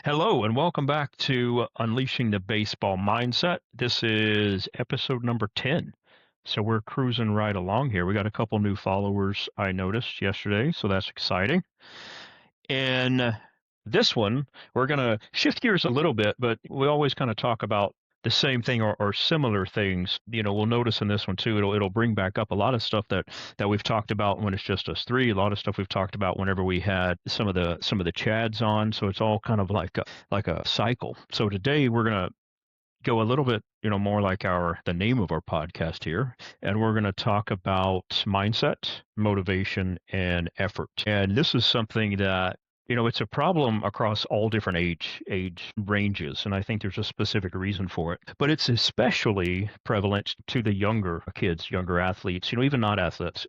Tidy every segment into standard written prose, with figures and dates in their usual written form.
Hello, and welcome back to Unleashing the Baseball Mindset. This is episode number 10. So we're cruising right along here. We got a couple new followers I noticed yesterday, so that's exciting. And this one, we're going to shift gears a little bit, but we always kind of talk about the same thing or similar things. We'll notice in this one too, it'll bring back up a lot of stuff that we've talked about when it's just us three, a lot of stuff we've talked about whenever we had some of the Chads on. So it's all kind of like a cycle. So today we're going to go a little bit, more like the name of our podcast here, and we're going to talk about mindset, motivation, and effort. And this is something that it's a problem across all different age ranges, and I think there's a specific reason for it. But it's especially prevalent to the younger kids, younger athletes. Even not athletes.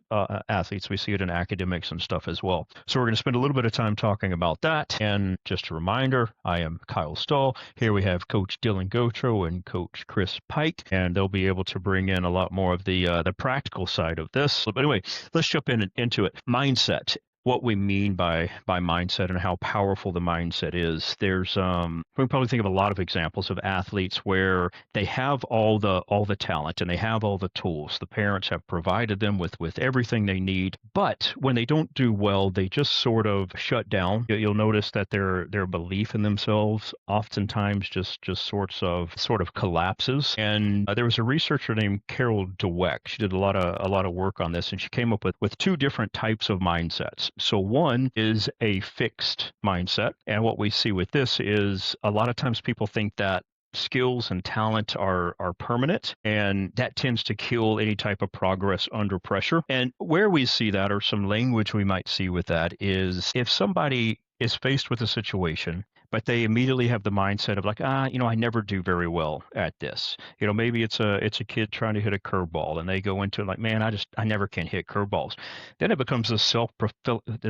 Athletes, we see it in academics and stuff as well. So we're going to spend a little bit of time talking about that. And just a reminder, I am Kyle Stull. Here we have Coach Dylan Gautreaux and Coach Chris Pike, and they'll be able to bring in a lot more of the practical side of this. But anyway, let's jump into it. Mindset. What we mean by mindset and how powerful the mindset is. We can probably think of a lot of examples of athletes where they have all the talent and they have all the tools. The parents have provided them with everything they need, but when they don't do well, they just sort of shut down. You'll notice that their belief in themselves oftentimes just sort of collapses. And there was a researcher named Carol Dweck. She did a lot of work on this, and she came up with two different types of mindsets. So one is a fixed mindset. And what we see with this is a lot of times people think that skills and talent are permanent, and that tends to kill any type of progress under pressure. And where we see that, or some language we might see with that, is if somebody is faced with a situation, but they immediately have the mindset of like, I never do very well at this. Maybe it's a kid trying to hit a curveball, and they go into it like, man, I never can hit curveballs. Then it becomes this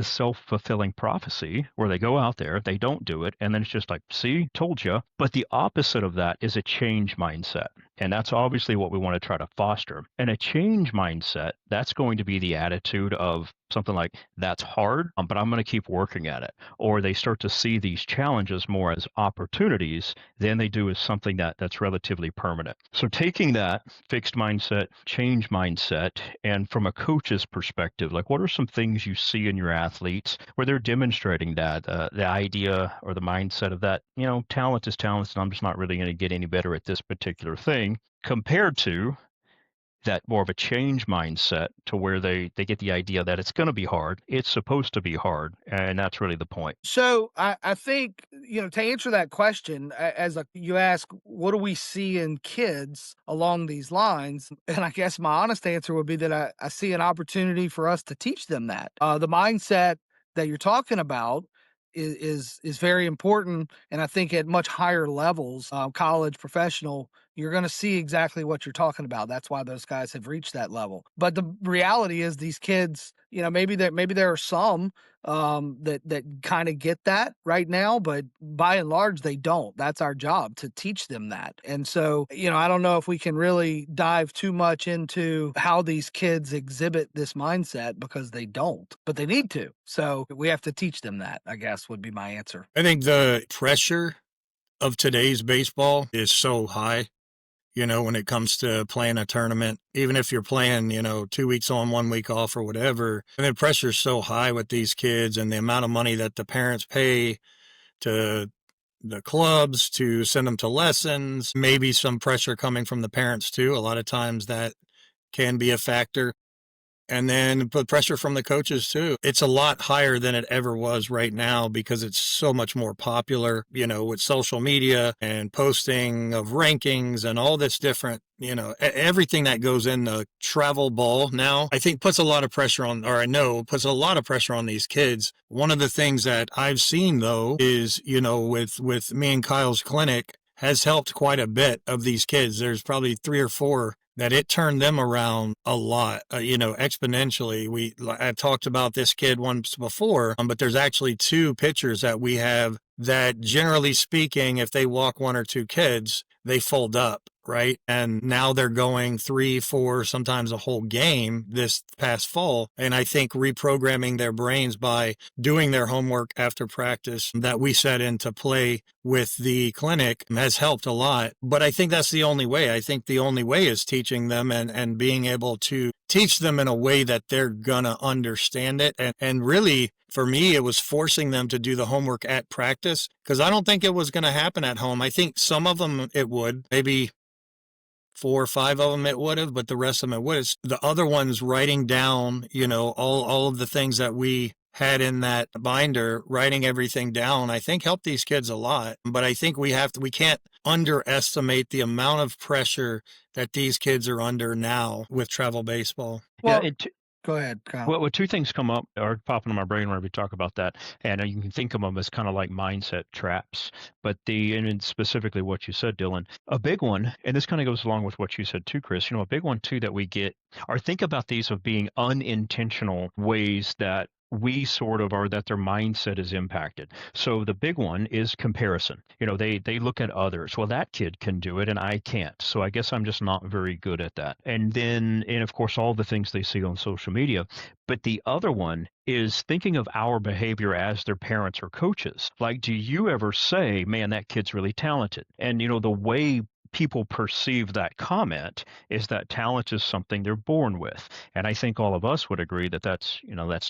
self-fulfilling prophecy where they go out there, they don't do it, and then it's just like, see, told you. But the opposite of that is a change mindset. And that's obviously what we want to try to foster. And a change mindset, that's going to be the attitude of something like, that's hard, but I'm going to keep working at it. Or they start to see these challenges more as opportunities than they do as something that's relatively permanent. So taking that fixed mindset, change mindset, and from a coach's perspective, like what are some things you see in your athletes where they're demonstrating that, the idea or the mindset of that, talent is talent, and I'm just not really going to get any better at this particular thing, compared to that more of a change mindset to where they get the idea that it's going to be hard. It's supposed to be hard. And that's really the point. So I think, to answer that question, you ask, what do we see in kids along these lines? And I guess my honest answer would be that I see an opportunity for us to teach them that. The mindset that you're talking about is very important. And I think at much higher levels, college, professional, you're going to see exactly what you're talking about. That's why those guys have reached that level. But the reality is these kids, maybe there are some that kind of get that right now, but by and large, they don't. That's our job, to teach them that. And so, I don't know if we can really dive too much into how these kids exhibit this mindset, because they don't, but they need to. So we have to teach them that, I guess, would be my answer. I think the pressure of today's baseball is so high, when it comes to playing a tournament. Even if you're playing, 2 weeks on, 1 week off or whatever, and the pressure's so high with these kids, and the amount of money that the parents pay to the clubs to send them to lessons, maybe some pressure coming from the parents too. A lot of times that can be a factor. And then put pressure from the coaches too. It's a lot higher than it ever was right now, because it's so much more popular, with social media and posting of rankings and all this different, everything that goes in the travel ball now, I think puts a lot of pressure on, or I know puts a lot of pressure on these kids. One of the things that I've seen though is, with me and Kyle's clinic has helped quite a bit of these kids. There's probably 3 or 4 that it turned them around a lot, exponentially. I've talked about this kid once before, but there's actually 2 pitchers that we have that, generally speaking, if they walk 1 or 2 kids, they fold up right? And now they're going 3, 4, sometimes a whole game this past fall. And I think reprogramming their brains by doing their homework after practice that we set into play with the clinic has helped a lot. But I think that's the only way. I think the only way is teaching them and being able to teach them in a way that they're gonna understand it. And really, for me, it was forcing them to do the homework at practice because I don't think it was going to happen at home. I think some of them it would, maybe 4 or 5 of them it would have, but the rest of them it would have. The other ones writing down, all of the things that we had in that binder, writing everything down, I think helped these kids a lot. But I think we can't underestimate the amount of pressure that these kids are under now with travel baseball. Well, Yeah, go ahead, Kyle. Well, two things come up or pop into my brain whenever we talk about that, and you can think of them as kind of like mindset traps. But and specifically what you said, Dylan, a big one, and this kind of goes along with what you said too, Chris. A big one too that we get, or think about these of being unintentional ways that we sort of are, that their mindset is impacted. So the big one is comparison. They look at others. Well, that kid can do it and I can't. So I guess I'm just not very good at that. And of course, all the things they see on social media. But the other one is thinking of our behavior as their parents or coaches. Like, do you ever say, man, that kid's really talented? And, the way people perceive that comment is that talent is something they're born with. And I think all of us would agree that that's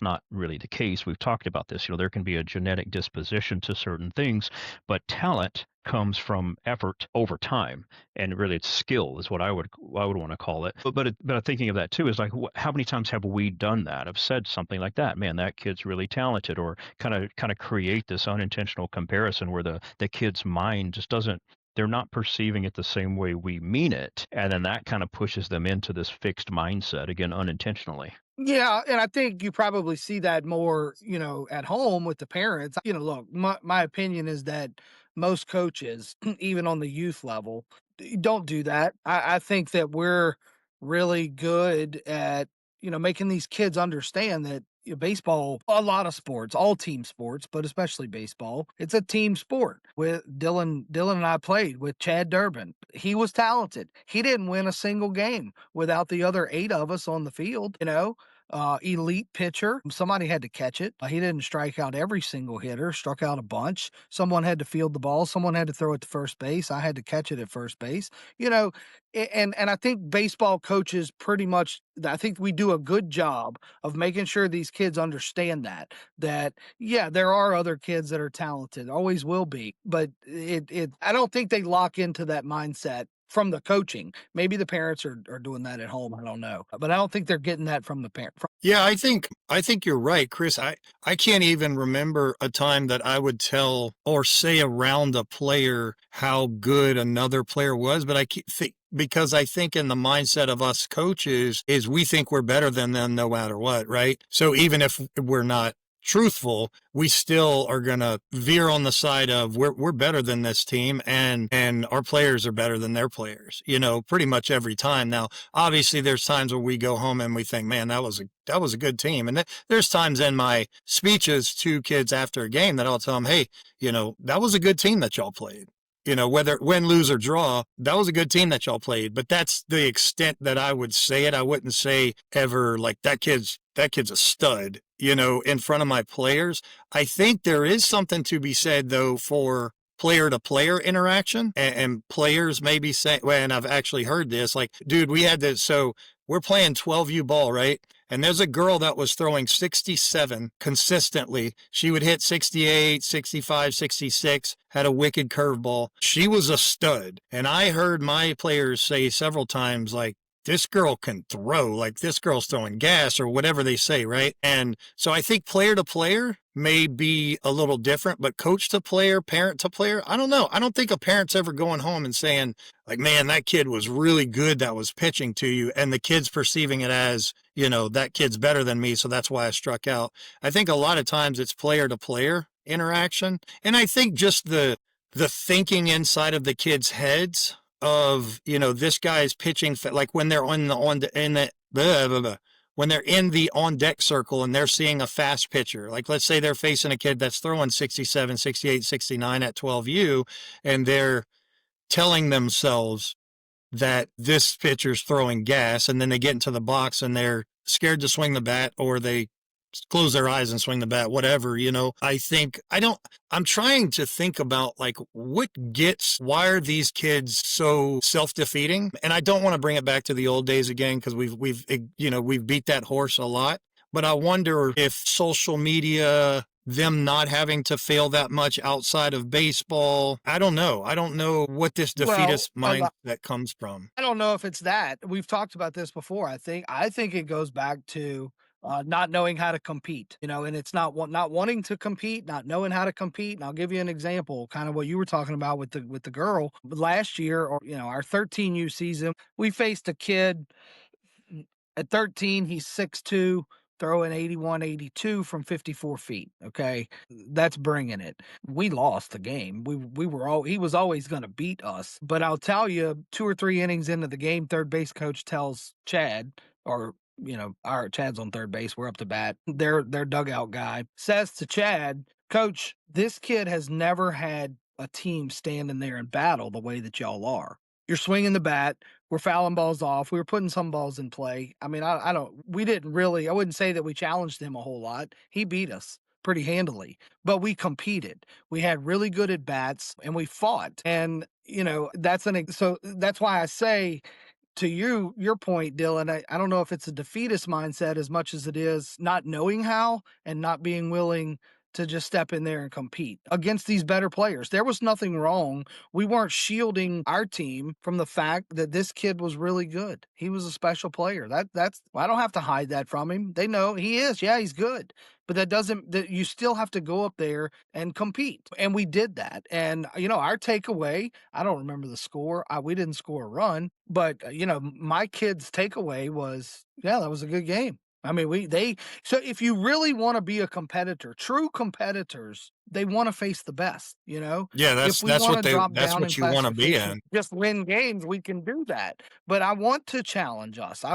not really the case. We've talked about this. There can be a genetic disposition to certain things, but talent comes from effort over time, and really it's skill is what I would want to call it. But thinking of that too is like, how many times have we done that? Have said something like that, man, that kid's really talented, or kind of create this unintentional comparison where the kid's mind just doesn't, they're not perceiving it the same way we mean it. And then that kind of pushes them into this fixed mindset, again, unintentionally. Yeah, and I think you probably see that more, at home with the parents. Look, my opinion is that most coaches, even on the youth level, don't do that. I think that we're really good at, making these kids understand that baseball, a lot of sports, all team sports, but especially baseball, it's a team sport. With Dylan and I played with Chad Durbin. He was talented. He didn't win a single game without the other 8 of us on the field, elite pitcher. Somebody had to catch it. He didn't strike out every single hitter, struck out a bunch. Someone had to field the ball. Someone had to throw it to first base. I had to catch it at first base. And I think baseball coaches pretty much, I think we do a good job of making sure these kids understand that yeah, there are other kids that are talented, always will be, but I don't think they lock into that mindset from the coaching. Maybe the parents are doing that at home. I don't know, but I don't think they're getting that from the parent. Yeah, I think you're right, Chris. I can't even remember a time that I would tell or say around a player how good another player was, but because I think in the mindset of us coaches is we think we're better than them no matter what, right? So even if we're not truthful, we still are going to veer on the side of we're better than this team and our players are better than their players, pretty much every time. Now, obviously there's times where we go home and we think, man, that was a good team. And there's times in my speeches to kids after a game that I'll tell them, hey, that was a good team that y'all played. Whether win, lose, or draw, that was a good team that y'all played. But that's the extent that I would say it. I wouldn't say ever like that kid's a stud, in front of my players. I think there is something to be said, though, for player-to-player interaction. And players maybe say, well, and I've actually heard this, like, dude, we had this, so we're playing 12U ball, right? And there's a girl that was throwing 67 consistently. She would hit 68, 65, 66, had a wicked curveball. She was a stud. And I heard my players say several times, like, this girl can throw, like this girl's throwing gas or whatever they say, right? And so I think player to player may be a little different, but coach to player, parent to player, I don't know. I don't think a parent's ever going home and saying, like, man, that kid was really good that was pitching to you. And the kid's perceiving it as, that kid's better than me, so that's why I struck out. I think a lot of times it's player to player interaction. And I think just the thinking inside of the kids' heads of, this guy's pitching, like when they're when they're in the on deck circle and they're seeing a fast pitcher, like let's say they're facing a kid that's throwing 67, 68, 69 at 12U, and they're telling themselves, that this pitcher's throwing gas, and then they get into the box and they're scared to swing the bat, or they close their eyes and swing the bat, whatever, I'm trying to think about like why are these kids so self-defeating? And I don't want to bring it back to the old days again, because we've beat that horse a lot. But I wonder if social media, them not having to fail that much outside of baseball, I don't know. I don't know what this defeatist mindset comes from. I don't know if it's that. We've talked about this before. I think it goes back to not knowing how to compete, and it's not wanting to compete, not knowing how to compete. And I'll give you an example, kind of what you were talking about with the girl last year, or our 13U season. We faced a kid at 13. He's 6'2", throwing 81, 82 from 54 feet. Okay, that's bringing it. We lost the game. He was always going to beat us. But I'll tell you, 2 or 3 innings into the game, third base coach tells Chad, or our Chad's on third base, we're up to bat. Their dugout guy says to Chad, "Coach, this kid has never had a team standing there and battle the way that y'all are. You're swinging the bat. We're fouling balls off. We were putting some balls in play. I mean, I wouldn't say that we challenged him a whole lot. He beat us pretty handily, but we competed. We had really good at bats and we fought. And, so that's why I say, to your point, Dylan, I don't know if it's a defeatist mindset as much as it is not knowing how and not being willing to just step in there and compete against these better players. There was nothing wrong. We weren't shielding our team from the fact that this kid was really good. He was a special player. I don't have to hide that from him. They know he is. Yeah, he's good. But that you still have to go up there and compete. And we did that. And, our takeaway, I don't remember the score. We didn't score a run, but, my kid's takeaway was, yeah, that was a good game. I mean, so if you really want to be a competitor, true competitors, they want to face the best, Yeah, if we want to drop down in what you want to be in. Just win games, we can do that. But I want to challenge us.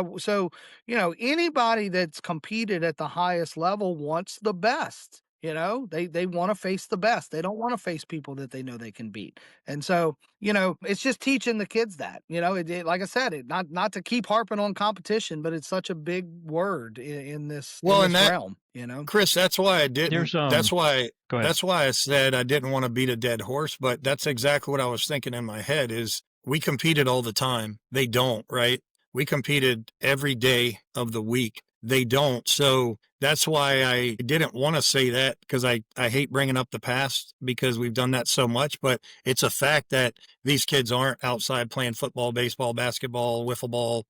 Anybody that's competed at the highest level wants the best. They want to face the best. They don't want to face people that they know they can beat. And so, it's just teaching the kids that, like I said, not to keep harping on competition, but it's such a big word in this realm, Chris, that's why I didn't. That's why I said I didn't want to beat a dead horse, but that's exactly what I was thinking in my head is we competed all the time. They don't, right? We competed every day of the week. They don't. So that's why I didn't want to say that, because I hate bringing up the past because we've done that so much. But it's a fact that these kids aren't outside playing football, baseball, basketball, wiffle ball,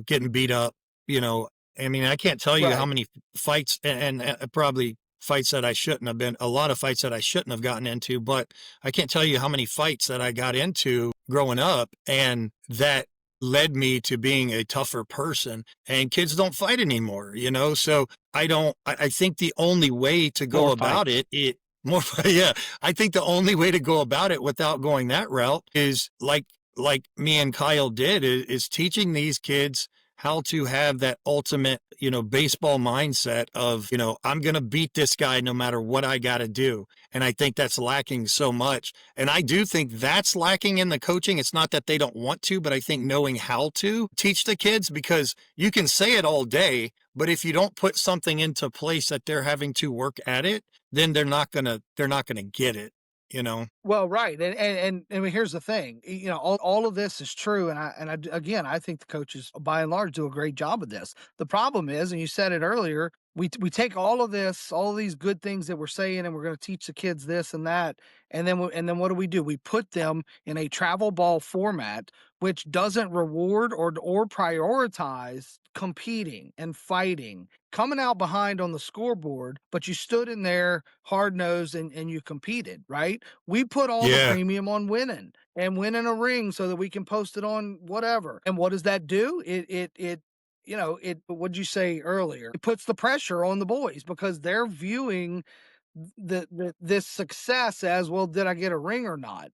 getting beat up. I mean, I can't tell you how many fights and probably fights that I shouldn't have been, a lot of fights that I shouldn't have gotten into, but I can't tell you how many fights that I got into growing up, and that led me to being a tougher person. And kids don't fight anymore, so I think the only way to go about it I think the only way to go about it without going that route is like me and Kyle did, is teaching these kids how to have that ultimate, baseball mindset of, I'm going to beat this guy no matter what I got to do. And I think that's lacking so much. And I do think that's lacking in the coaching. It's not that they don't want to, but I think knowing how to teach the kids, because you can say it all day, but if you don't put something into place that they're having to work at it, then they're not going to get it. Well, right. And here's the thing, all of this is true. And I think the coaches by and large do a great job of this. The problem is, and you said it earlier, we take all of these good things that we're saying, and we're going to teach the kids this and that. And then what do? We put them in a travel ball format, which doesn't reward or prioritize competing and fighting, coming out behind on the scoreboard, but you stood in there hard nosed and you competed, right? We put all the premium on winning and winning a ring so that we can post it on whatever. And what does that do? What'd you say earlier? It puts the pressure on the boys because they're viewing this success as, well, did I get a ring or not?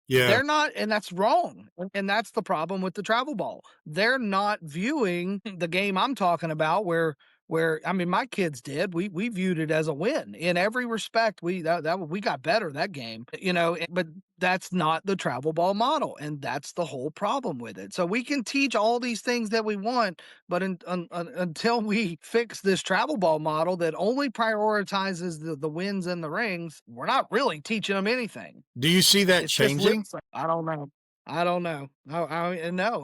Yeah. They're not, and that's wrong. And that's the problem with the travel ball. They're not viewing the game I'm talking about where where, I mean, my kids did. We viewed it as a win in every respect. We got better that game, but that's not the travel ball model, and that's the whole problem with it. So we can teach all these things that we want, but until we fix this travel ball model that only prioritizes the wins and the rings, we're not really teaching them anything. Do you see that It's just changing? I don't know. I don't know. No.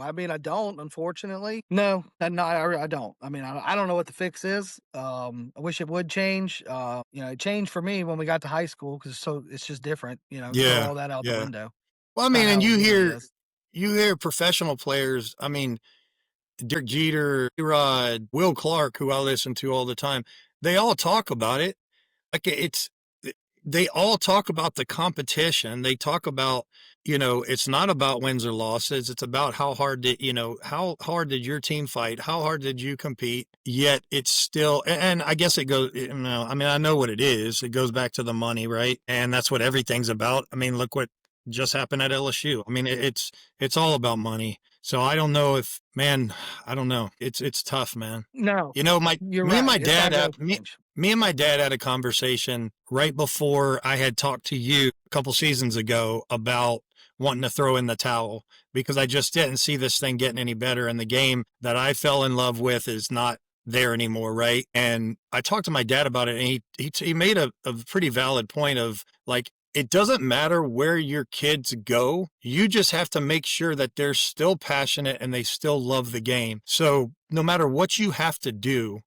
I mean, I don't. Unfortunately, no. I don't. I mean, I don't know what the fix is. I wish it would change. It changed for me when we got to high school because it's just different. Throw Yeah, all that out the yeah. window. Well, I Not mean, and how it really is. you hear professional players. I mean, Derek Jeter, Rod, Will Clark, who I listen to all the time. They all talk about it. Like they all talk about the competition. They talk about, it's not about wins or losses. It's about how hard did your team fight? How hard did you compete? Yet it's still, and I guess it goes, I mean, I know what it is. It goes back to the money, right? And that's what everything's about. I mean, look what just happened at LSU. I mean, it's all about money. So I don't know I don't know. It's tough, man. No, you're Me right. and my It's not dad gonna me, change. me and my dad had a conversation right before I had talked to you a couple seasons ago about wanting to throw in the towel because I just didn't see this thing getting any better. And the game that I fell in love with is not there anymore, right? And I talked to my dad about it, and he made a pretty valid point of like, it doesn't matter where your kids go. You just have to make sure that they're still passionate and they still love the game. So no matter what you have to do,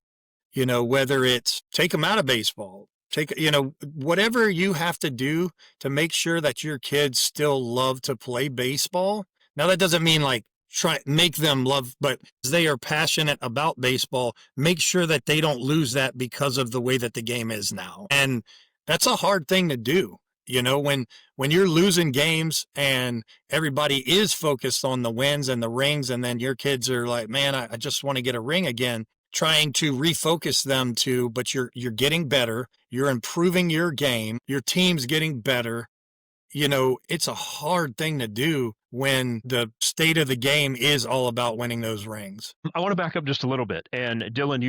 whether it's take them out of baseball, whatever you have to do to make sure that your kids still love to play baseball. Now, that doesn't mean like make them love, but they are passionate about baseball. Make sure that they don't lose that because of the way that the game is now. And that's a hard thing to do. When you're losing games and everybody is focused on the wins and the rings, and then your kids are like, man, I just want to get a ring again, trying to refocus them but you're getting better, you're improving your game, your team's getting better. It's a hard thing to do when the state of the game is all about winning those rings. I want to back up just a little bit. And Dylan,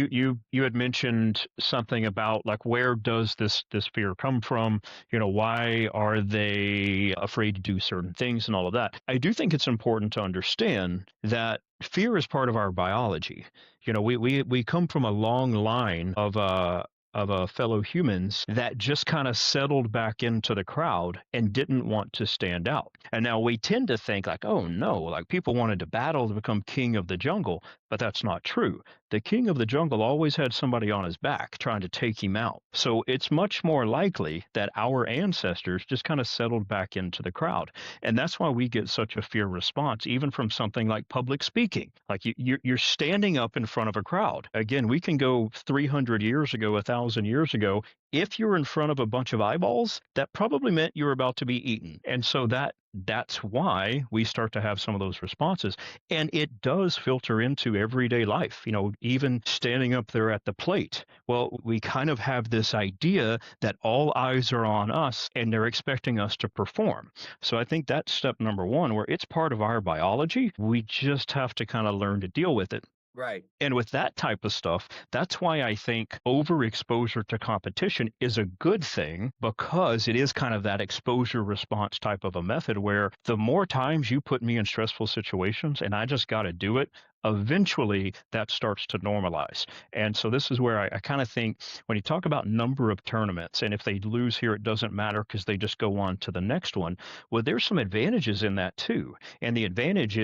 you had mentioned something about like, where does this fear come from? Why are they afraid to do certain things and all of that? I do think it's important to understand that fear is part of our biology. We come from a long line of fellow humans that just kind of settled back into the crowd and didn't want to stand out. And now we tend to think like, oh no, like people wanted to battle to become king of the jungle, but that's not true. The king of the jungle always had somebody on his back trying to take him out. So it's much more likely that our ancestors just kind of settled back into the crowd. And that's why we get such a fear response, even from something like public speaking. Like you're standing up in front of a crowd. Again, we can go 300 years ago, 1,000 years ago. If you're in front of a bunch of eyeballs, that probably meant you were about to be eaten. And so that's why we start to have some of those responses. And it does filter into everyday life, even standing up there at the plate. Well, we kind of have this idea that all eyes are on us and they're expecting us to perform. So I think that's step number one, where it's part of our biology. We just have to kind of learn to deal with it. Right. And with that type of stuff, that's why I think overexposure to competition is a good thing, because it is kind of that exposure response type of a method where the more times you put me in stressful situations and I just got to do it, eventually that starts to normalize. And so this is where I kind of think when you talk about number of tournaments, and if they lose here, it doesn't matter because they just go on to the next one. Well, there's some advantages in that too. And the advantage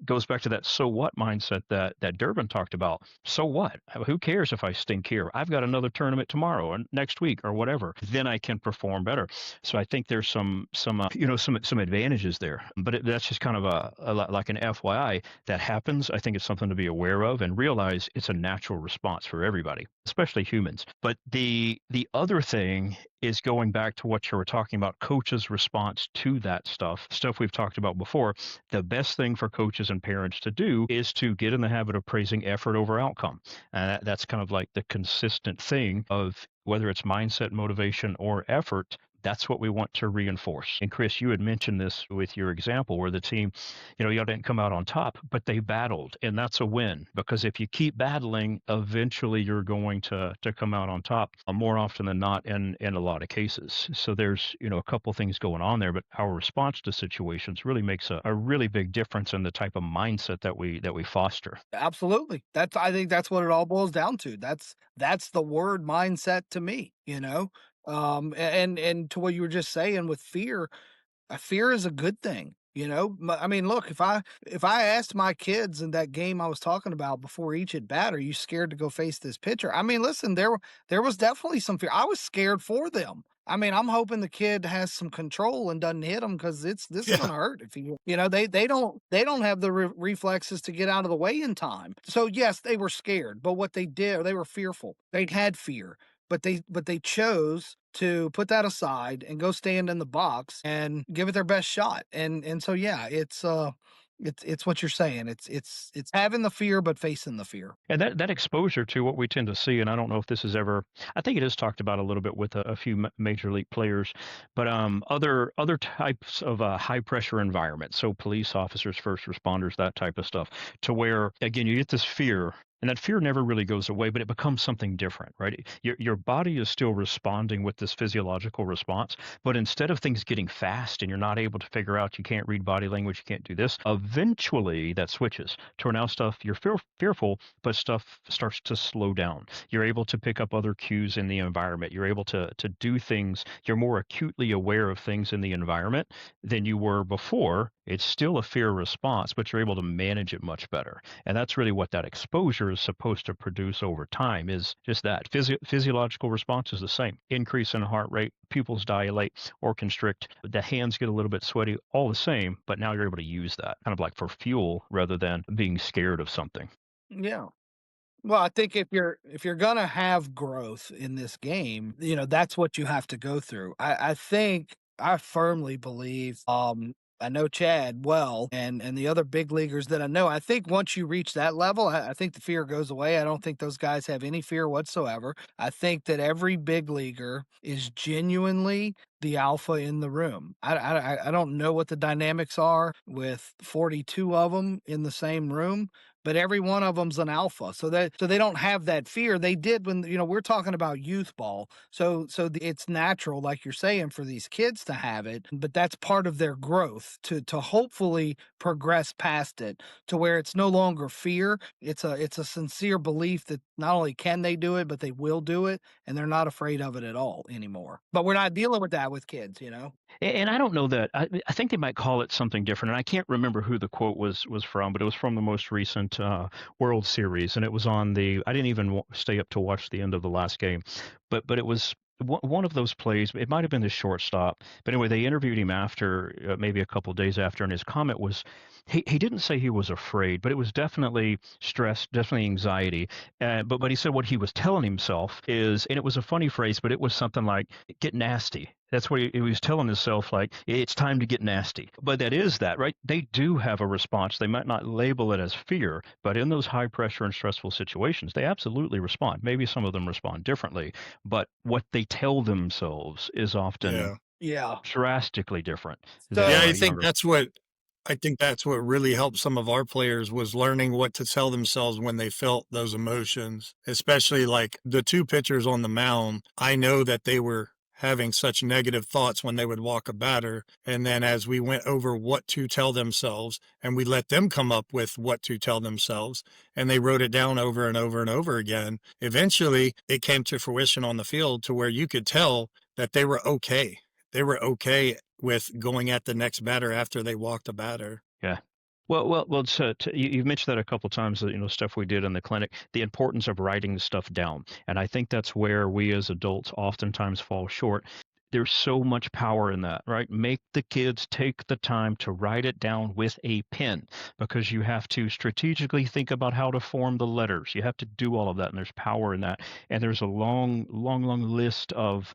goes back to that so what mindset that Durbin talked about. So what? Who cares if I stink here? I've got another tournament tomorrow or next week or whatever. Then I can perform better. So I think there's some advantages there. But that's just kind of like an FYI that happens. I think it's something to be aware of and realize it's a natural response for everybody, especially humans. But the other thing is going back to what you were talking about, coaches' response to that stuff we've talked about before. The best thing for coaches and parents to do is to get in the habit of praising effort over outcome. And that's kind of like the consistent thing of whether it's mindset, motivation, or effort. That's what we want to reinforce. And Chris, you had mentioned this with your example where the team, y'all didn't come out on top, but they battled, and that's a win because if you keep battling, eventually you're going to come out on top more often than not in a lot of cases. So there's, a couple things going on there, but our response to situations really makes a really big difference in the type of mindset that we foster. Absolutely. I think that's what it all boils down to. That's the word mindset to me, you know? And to what you were just saying with fear, fear is a good thing, you know? I mean, look, if I asked my kids in that game I was talking about before each at bat, "Are you scared to go face this pitcher?" I mean, listen, there was definitely some fear. I was scared for them. I mean, I'm hoping the kid has some control and doesn't hit him because this is Yeah. gonna hurt if they don't have the reflexes to get out of the way in time. So yes, they were scared, but what they did, they were fearful. They had fear, but they chose to put that aside and go stand in the box and give it their best shot. And so yeah, it's what you're saying. It's having the fear but facing the fear. And that exposure to what we tend to see, and I don't know if this is ever, I think it is talked about a little bit with a few major league players, but other types of high pressure environments, so police officers, first responders, that type of stuff, to where again you get this fear. And that fear never really goes away, but it becomes something different, right? Your body is still responding with this physiological response, but instead of things getting fast and you're not able to figure out, you can't read body language, you can't do this, eventually that switches to where now you're fearful, but stuff starts to slow down. You're able to pick up other cues in the environment. You're able to do things. You're more acutely aware of things in the environment than you were before. It's still a fear response, but you're able to manage it much better. And that's really what that exposure is supposed to produce over time is just that. Physiological response is the same. Increase in heart rate, pupils dilate or constrict, the hands get a little bit sweaty, all the same, but now you're able to use that kind of like for fuel rather than being scared of something. Yeah. Well, I think if you're gonna have growth in this game, that's what you have to go through. I firmly believe, I know Chad well and the other big leaguers that I know. I think once you reach that level, I think the fear goes away. I don't think those guys have any fear whatsoever. I think that every big leaguer is genuinely the alpha in the room. I don't know what the dynamics are with 42 of them in the same room, but every one of them's an alpha. So they don't have that fear. They did when we're talking about youth ball. It's natural, like you're saying, for these kids to have it, but that's part of their growth to hopefully progress past it to where it's no longer fear. It's a sincere belief that not only can they do it, but they will do it, and they're not afraid of it at all anymore. But we're not dealing with that with kids. And I don't know that I think they might call it something different. And I can't remember who the quote was from, but it was from the most recent World Series, and it was on the. I didn't even stay up to watch the end of the last game, but it was one of those plays. It might have been the shortstop, but anyway, they interviewed him after maybe a couple of days after, and his comment was he didn't say he was afraid, but it was definitely stress, definitely anxiety. But he said what he was telling himself is, and it was a funny phrase, but it was something like "get nasty." That's what he was telling himself, like, it's time to get nasty. But that is that, right? They do have a response. They might not label it as fear, but in those high pressure and stressful situations, they absolutely respond. Maybe some of them respond differently, but what they tell themselves is often Yeah. Yeah. drastically different So Yeah, than I younger. think that's what really helped some of our players was learning what to tell themselves when they felt those emotions, especially like the two pitchers on the mound. I know that they were having such negative thoughts when they would walk a batter. And then as we went over what to tell themselves and we let them come up with what to tell themselves and they wrote it down over and over and over again, eventually it came to fruition on the field to where you could tell that they were okay. They were okay with going at the next batter after they walked a batter. Yeah. Well. You've mentioned that a couple times. That stuff we did in the clinic. The importance of writing the stuff down, and I think that's where we as adults oftentimes fall short. There's so much power in that, right? Make the kids take the time to write it down with a pen because you have to strategically think about how to form the letters. You have to do all of that, and there's power in that. And there's a long, long, long list of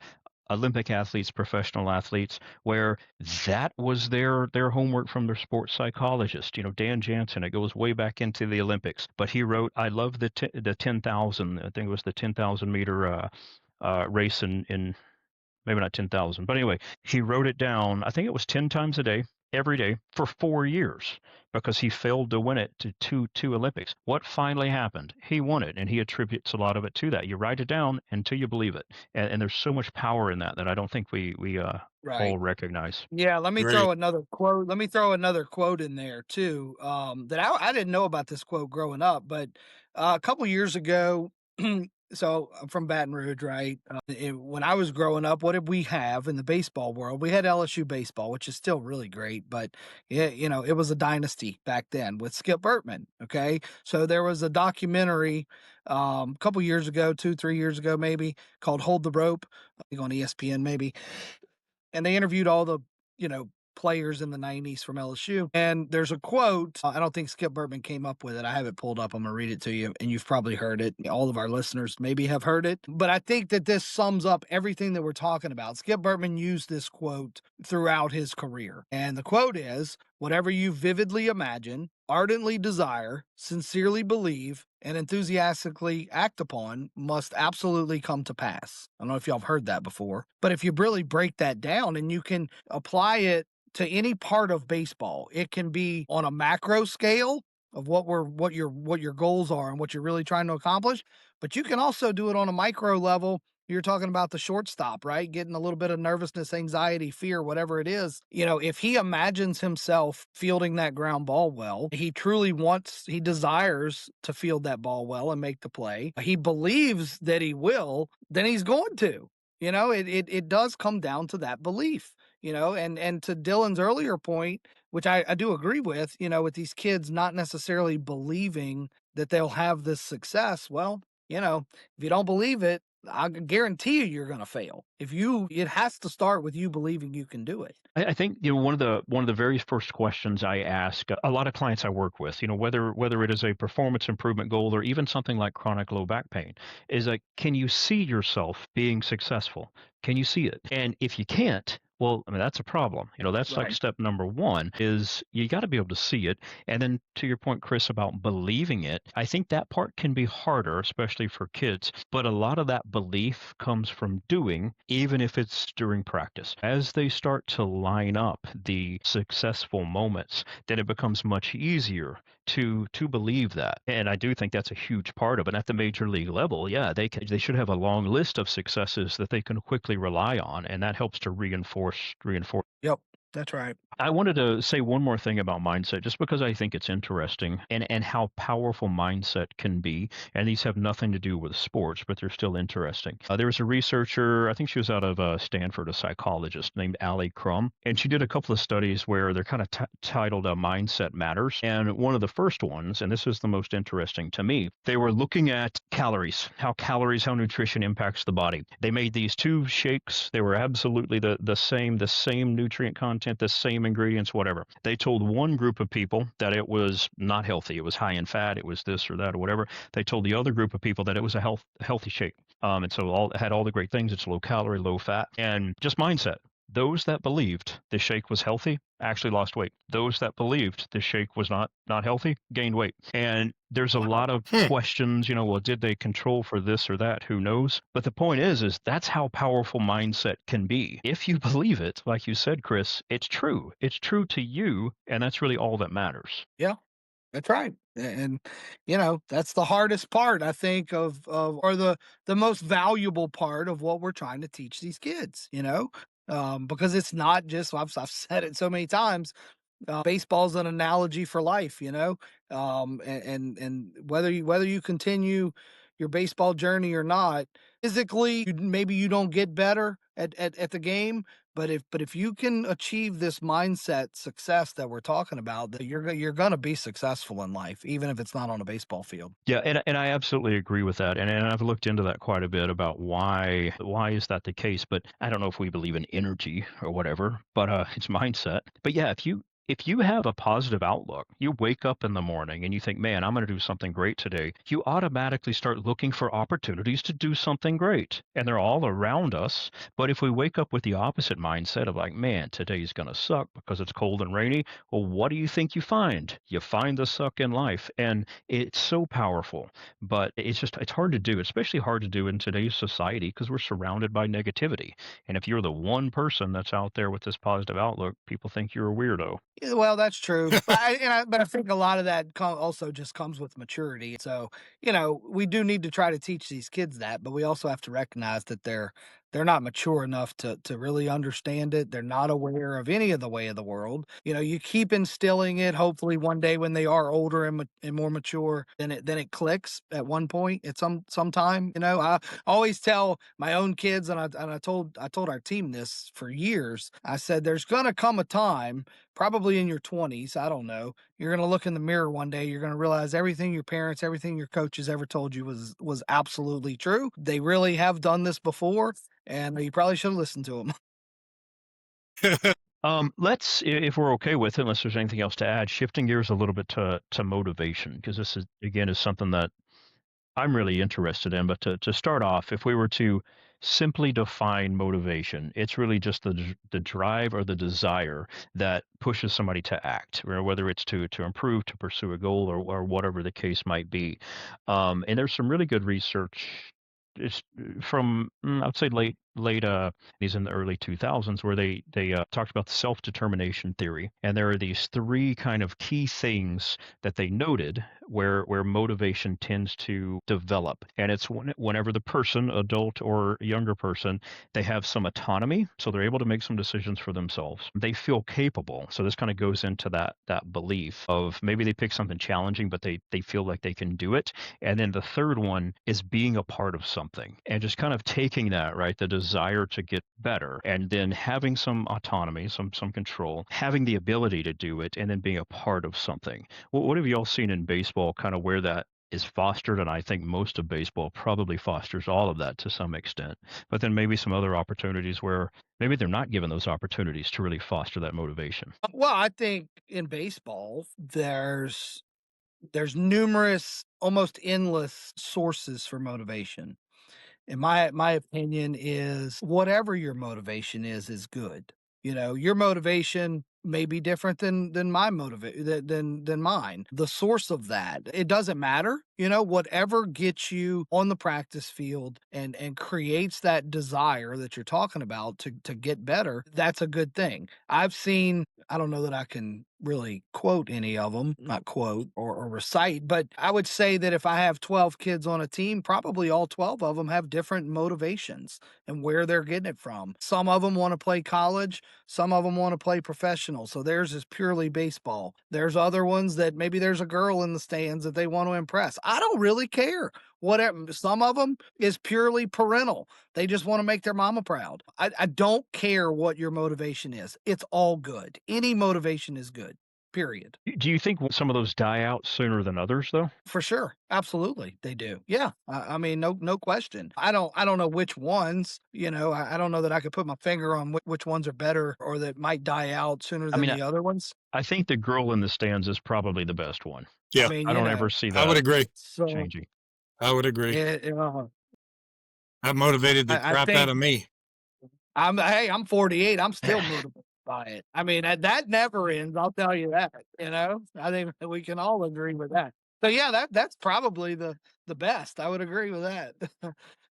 Olympic athletes, professional athletes, where that was their homework from their sports psychologist. Dan Jansen. It goes way back into the Olympics, but he wrote, "I love the 10,000." I think it was the 10,000 meter race in maybe not 10,000, but anyway, he wrote it down. I think it was 10 times a day, every day for 4 years because he failed to win it to two Olympics. What finally happened? He won it, and he attributes a lot of it to that. You write it down until you believe it, and there's so much power in that that I don't think we Right. all recognize. Yeah, let me Great. throw another quote. Let me throw another quote in there too. That I didn't know about this quote growing up, but a couple years ago, so I'm from Baton Rouge, right? When I was growing up, what did we have in the baseball world? We had LSU baseball, which is still really great, but it was a dynasty back then with Skip Bertman. Okay, so there was a documentary a couple years ago, 2, 3 years ago, maybe called "Hold the Rope," I think on ESPN, maybe, and they interviewed all the players in the 90s from LSU. And there's a quote. I don't think Skip Bertman came up with it. I have it pulled up. I'm going to read it to you, and you've probably heard it. All of our listeners maybe have heard it. But I think that this sums up everything that we're talking about. Skip Bertman used this quote throughout his career. And the quote is, "Whatever you vividly imagine, ardently desire, sincerely believe, and enthusiastically act upon must absolutely come to pass." I don't know if y'all have heard that before, but if you really break that down and you can apply it to any part of baseball, it can be on a macro scale of what your goals are and what you're really trying to accomplish, but you can also do it on a micro level. You're talking about the shortstop, right? Getting a little bit of nervousness, anxiety, fear, whatever it is. If he imagines himself fielding that ground ball well, he desires to field that ball well and make the play. He believes that he will, then he's going to. It does come down to that belief, and to Dylan's earlier point, which I do agree with, with these kids not necessarily believing that they'll have this success. Well, if you don't believe it, I guarantee you're going to fail. It has to start with you believing you can do it. I think one of the very first questions I ask a lot of clients I work with, whether it is a performance improvement goal or even something like chronic low back pain, is like, can you see yourself being successful? Can you see it? And if you can't, well, I mean, that's a problem. That's like Right. step number one is you got to be able to see it. And then to your point, Chris, about believing it, I think that part can be harder, especially for kids. But a lot of that belief comes from doing, even if it's during practice. As they start to line up the successful moments, then it becomes much easier to believe that. And I do think that's a huge part of it. At the major league level, yeah, they should have a long list of successes that they can quickly rely on, and that helps to reinforce. Yep, that's right. I wanted to say one more thing about mindset, just because I think it's interesting and how powerful mindset can be. And these have nothing to do with sports, but they're still interesting. There was a researcher, I think she was out of Stanford, a psychologist named Ali Crum, and she did a couple of studies where they're kind of titled Mindset Matters. And one of the first ones, and this is the most interesting to me, they were looking at calories, how nutrition impacts the body. They made these two shakes. They were absolutely the same nutrient content, the same ingredients, whatever. They told one group of people that it was not healthy. It was high in fat. It was this or that or whatever. They told the other group of people that it was a healthy shake. And so had all the great things. It's low calorie, low fat, and just mindset. Those that believed the shake was healthy actually lost weight. Those that believed the shake was not healthy gained weight. And there's a lot of questions, well, did they control for this or that? Who knows? But the point is that's how powerful mindset can be. If you believe it, like you said, Chris, it's true. It's true to you, and that's really all that matters. Yeah. That's right. And that's the hardest part, I think, or the most valuable part of what we're trying to teach these kids, because it's not just, I've said it so many times, baseball's an analogy for life, and whether you continue your baseball journey or not, physically, maybe you don't get better at the game, but if you can achieve this mindset success that we're talking about, that you're going to be successful in life, even if it's not on a baseball field. Yeah, and I absolutely agree with that. And I've looked into that quite a bit about why is that the case. But I don't know if we believe in energy or whatever, but it's mindset. But yeah, If you have a positive outlook, you wake up in the morning and you think, man, I'm going to do something great today, you automatically start looking for opportunities to do something great. And they're all around us. But if we wake up with the opposite mindset of like, man, today's going to suck because it's cold and rainy, well, what do you think you find? You find the suck in life. And it's so powerful. But it's hard to do, especially hard to do in today's society because we're surrounded by negativity. And if you're the one person that's out there with this positive outlook, people think you're a weirdo. Yeah, well, that's true. But I think a lot of that also just comes with maturity. So, we do need to try to teach these kids that, but we also have to recognize that they're not mature enough to really understand it. They're not aware of any of the way of the world. You keep instilling it. Hopefully, one day when they are older and more mature, then it clicks at one point at sometime. I always tell my own kids, and I told our team this for years. I said, there's gonna come a time, probably in your 20s, I don't know. You're going to look in the mirror one day, you're going to realize everything your parents, everything your coaches ever told you was absolutely true. They really have done this before, and you probably should have listened to them. Let's, if we're okay with it, unless there's anything else to add, shifting gears a little bit to motivation, because this is, again, is something that I'm really interested in. But to start off, if we were to simply define motivation, it's really just the drive or the desire that pushes somebody to act, whether it's to improve, to pursue a goal, or whatever the case might be. And there's some really good research. It's from I'd say late these in the early 2000s where they talked about the self-determination theory, and there are these three kind of key things that they noted where motivation tends to develop. And it's whenever the person, adult or younger person, they have some autonomy, so they're able to make some decisions for themselves. They feel capable. So this kind of goes into that belief of maybe they pick something challenging, but they feel like they can do it. And then the third one is being a part of something, and just kind of taking that, right, the desire to get better, and then having some autonomy, some control, having the ability to do it, and then being a part of something. What have you all seen in baseball, kind of where that is fostered? And I think most of baseball probably fosters all of that to some extent. But then maybe some other opportunities where maybe they're not given those opportunities to really foster that motivation. Well, I think in baseball, there's numerous, almost endless sources for motivation. And my opinion is whatever your motivation is good. Your motivation may be different than my than mine. The source of that, it doesn't matter. Whatever gets you on the practice field and creates that desire that you're talking about to get better, that's a good thing. I've seen, I don't know that I can really quote any of them, not quote or recite, but I would say that if I have 12 kids on a team, probably all 12 of them have different motivations and where they're getting it from. Some of them want to play college, some of them want to play professional. So theirs is purely baseball. There's other ones that maybe there's a girl in the stands that they want to impress. I don't really care. Whatever. Some of them is purely parental. They just want to make their mama proud. I don't care what your motivation is. It's all good. Any motivation is good. Period. Do you think some of those die out sooner than others, though? For sure. Absolutely. They do. Yeah. I mean, no question. I don't know which ones, I don't know that I could put my finger on which ones are better or that might die out sooner than the other ones. I think the girl in the stands is probably the best one. Yeah. I mean, I don't ever see that. I would agree. Changing. I would agree. That motivated the crap out of me. I'm 48. I'm still motivated by it. I mean, that never ends. I'll tell you that. I think we can all agree with that. So yeah, that's probably the best. I would agree with that.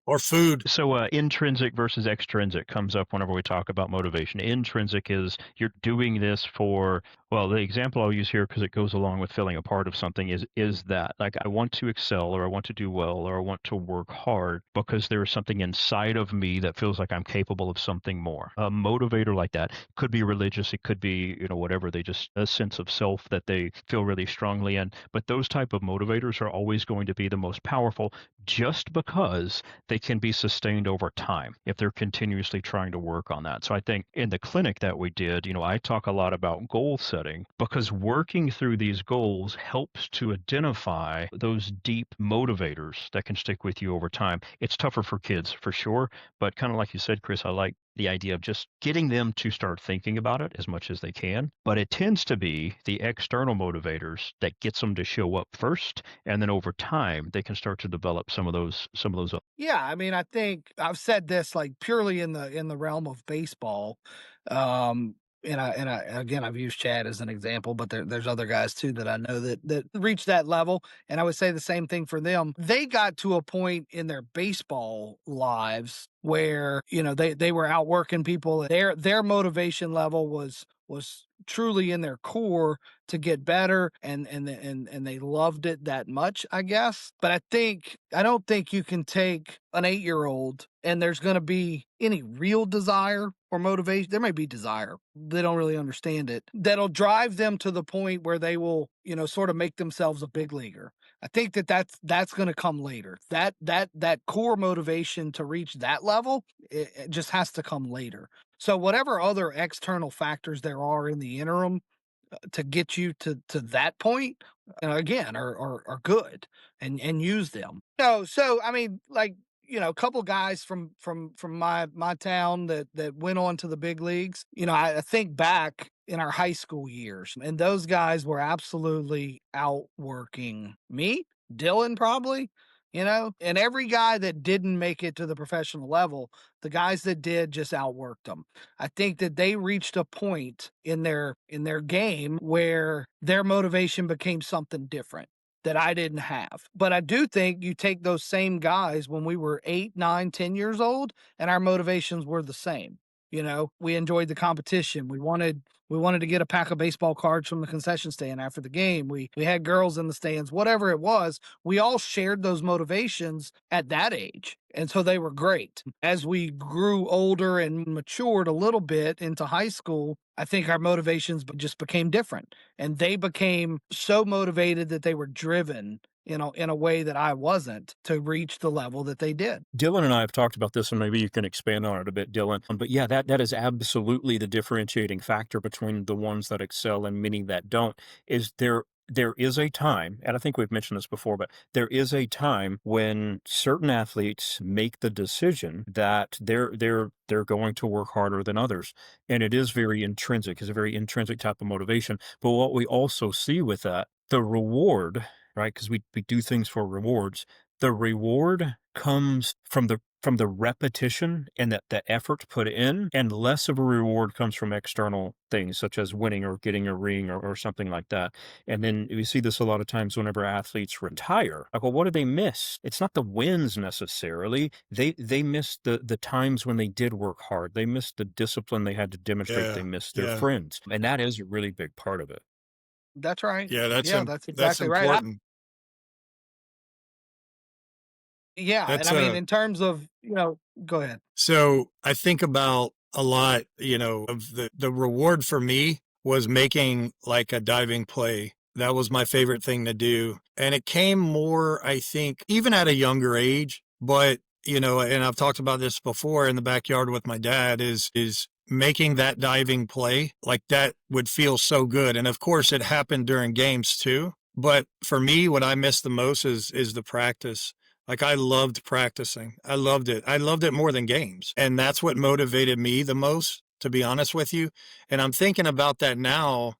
Or food. So intrinsic versus extrinsic comes up whenever we talk about motivation. Intrinsic is you're doing this for, well, the example I'll use here because it goes along with feeling a part of something is that, like, I want to excel, or I want to do well, or I want to work hard because there is something inside of me that feels like I'm capable of something more. A motivator like that could be religious, it could be, whatever, they just, a sense of self that they feel really strongly in. But those type of motivators are always going to be the most powerful just because they can be sustained over time if they're continuously trying to work on that. So I think in the clinic that we did, I talk a lot about goal setting. setting, because working through these goals helps to identify those deep motivators that can stick with you over time. It's tougher for kids for sure, but kind of like you said, Chris, I like the idea of just getting them to start thinking about it as much as they can. But it tends to be the external motivators that gets them to show up first, and then over time they can start to develop some of those. Yeah, I mean, I think I've said this like purely in the realm of baseball. And I again, I've used Chad as an example, but there's other guys too that I know that reach that level, and I would say the same thing for them. They got to a point in their baseball lives where they were outworking people. Their motivation level was truly in their core to get better, and they loved it that much, I guess. But I don't think you can take an 8-year-old and there's going to be any real desire or motivation. There may be desire, they don't really understand it, that'll drive them to the point where they will sort of make themselves a big leaguer. I think that's going to come later. That core motivation to reach that level, it just has to come later. So whatever other external factors there are in the interim to get you to that point, again, are good, and use them. So I mean, like, a couple guys from my town that went on to the big leagues. I think back in our high school years, and those guys were absolutely outworking me, Dylan probably, and every guy that didn't make it to the professional level, the guys that did just outworked them. I think that they reached a point in their game where their motivation became something different that I didn't have. But I do think you take those same guys when we were 8, 9, 10 years old, and our motivations were the same. We enjoyed the competition. We wanted to get a pack of baseball cards from the concession stand after the game. We had girls in the stands, whatever it was. We all shared those motivations at that age. And so they were great. As we grew older and matured a little bit into high school, I think our motivations just became different. And they became so motivated that they were driven in a way that I wasn't, to reach the level that they did. Dylan and I have talked about this, and maybe you can expand on it a bit, Dylan. But yeah, that is absolutely the differentiating factor between the ones that excel and many that don't. Is there is a time, and I think we've mentioned this before, but there is a time when certain athletes make the decision that they're going to work harder than others. And it is very intrinsic. It's a very intrinsic type of motivation. But what we also see with that, the reward, right? Because we do things for rewards. The reward comes from the repetition and the effort put in, and less of a reward comes from external things such as winning or getting a ring or something like that. And then we see this a lot of times whenever athletes retire. Like, well, what do they miss? It's not the wins necessarily. They miss the times when they did work hard. They missed the discipline they had to demonstrate. They missed their friends. And that is a really big part of it. That's right. Yeah, that's exactly right. important. Yeah, and I mean, in terms of, go ahead. So I think about a lot, of the reward for me was making like a diving play. That was my favorite thing to do. And it came more, I think, even at a younger age, but, and I've talked about this before in the backyard with my dad, is making that diving play. Like, that would feel so good. And of course it happened during games too. But for me, what I miss the most is the practice. Like, I loved practicing. I loved it. I loved it more than games. And that's what motivated me the most, to be honest with you. And I'm thinking about that now.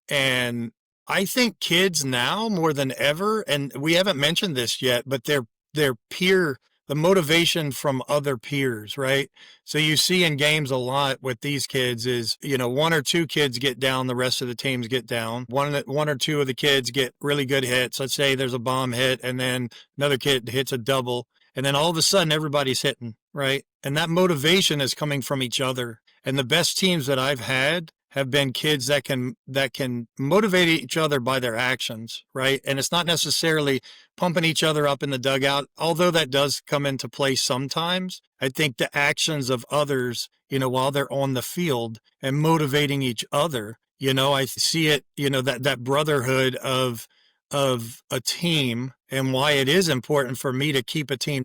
And I think kids now more than ever, and we haven't mentioned this yet, but their peer, the motivation from other peers, right? So you see in games a lot with these kids is, one or two kids get down, the rest of the teams get down. One or two of the kids get really good hits. Let's say there's a bomb hit, and then another kid hits a double, and then all of a sudden everybody's hitting, right? And that motivation is coming from each other. And the best teams that I've had have been kids that can motivate each other by their actions, right? And it's not necessarily pumping each other up in the dugout, although that does come into play sometimes. I think the actions of others, while they're on the field and motivating each other, I see it, that brotherhood of a team, and why it is important for me to keep a team.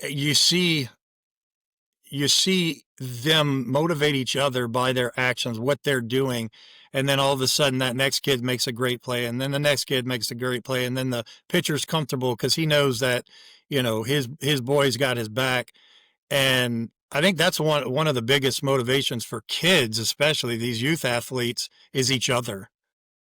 You see them motivate each other by their actions, what they're doing. And then all of a sudden that next kid makes a great play. And then the next kid makes a great play. And then the pitcher's comfortable because he knows that, his boy's got his back. And I think that's one of the biggest motivations for kids, especially these youth athletes, is each other.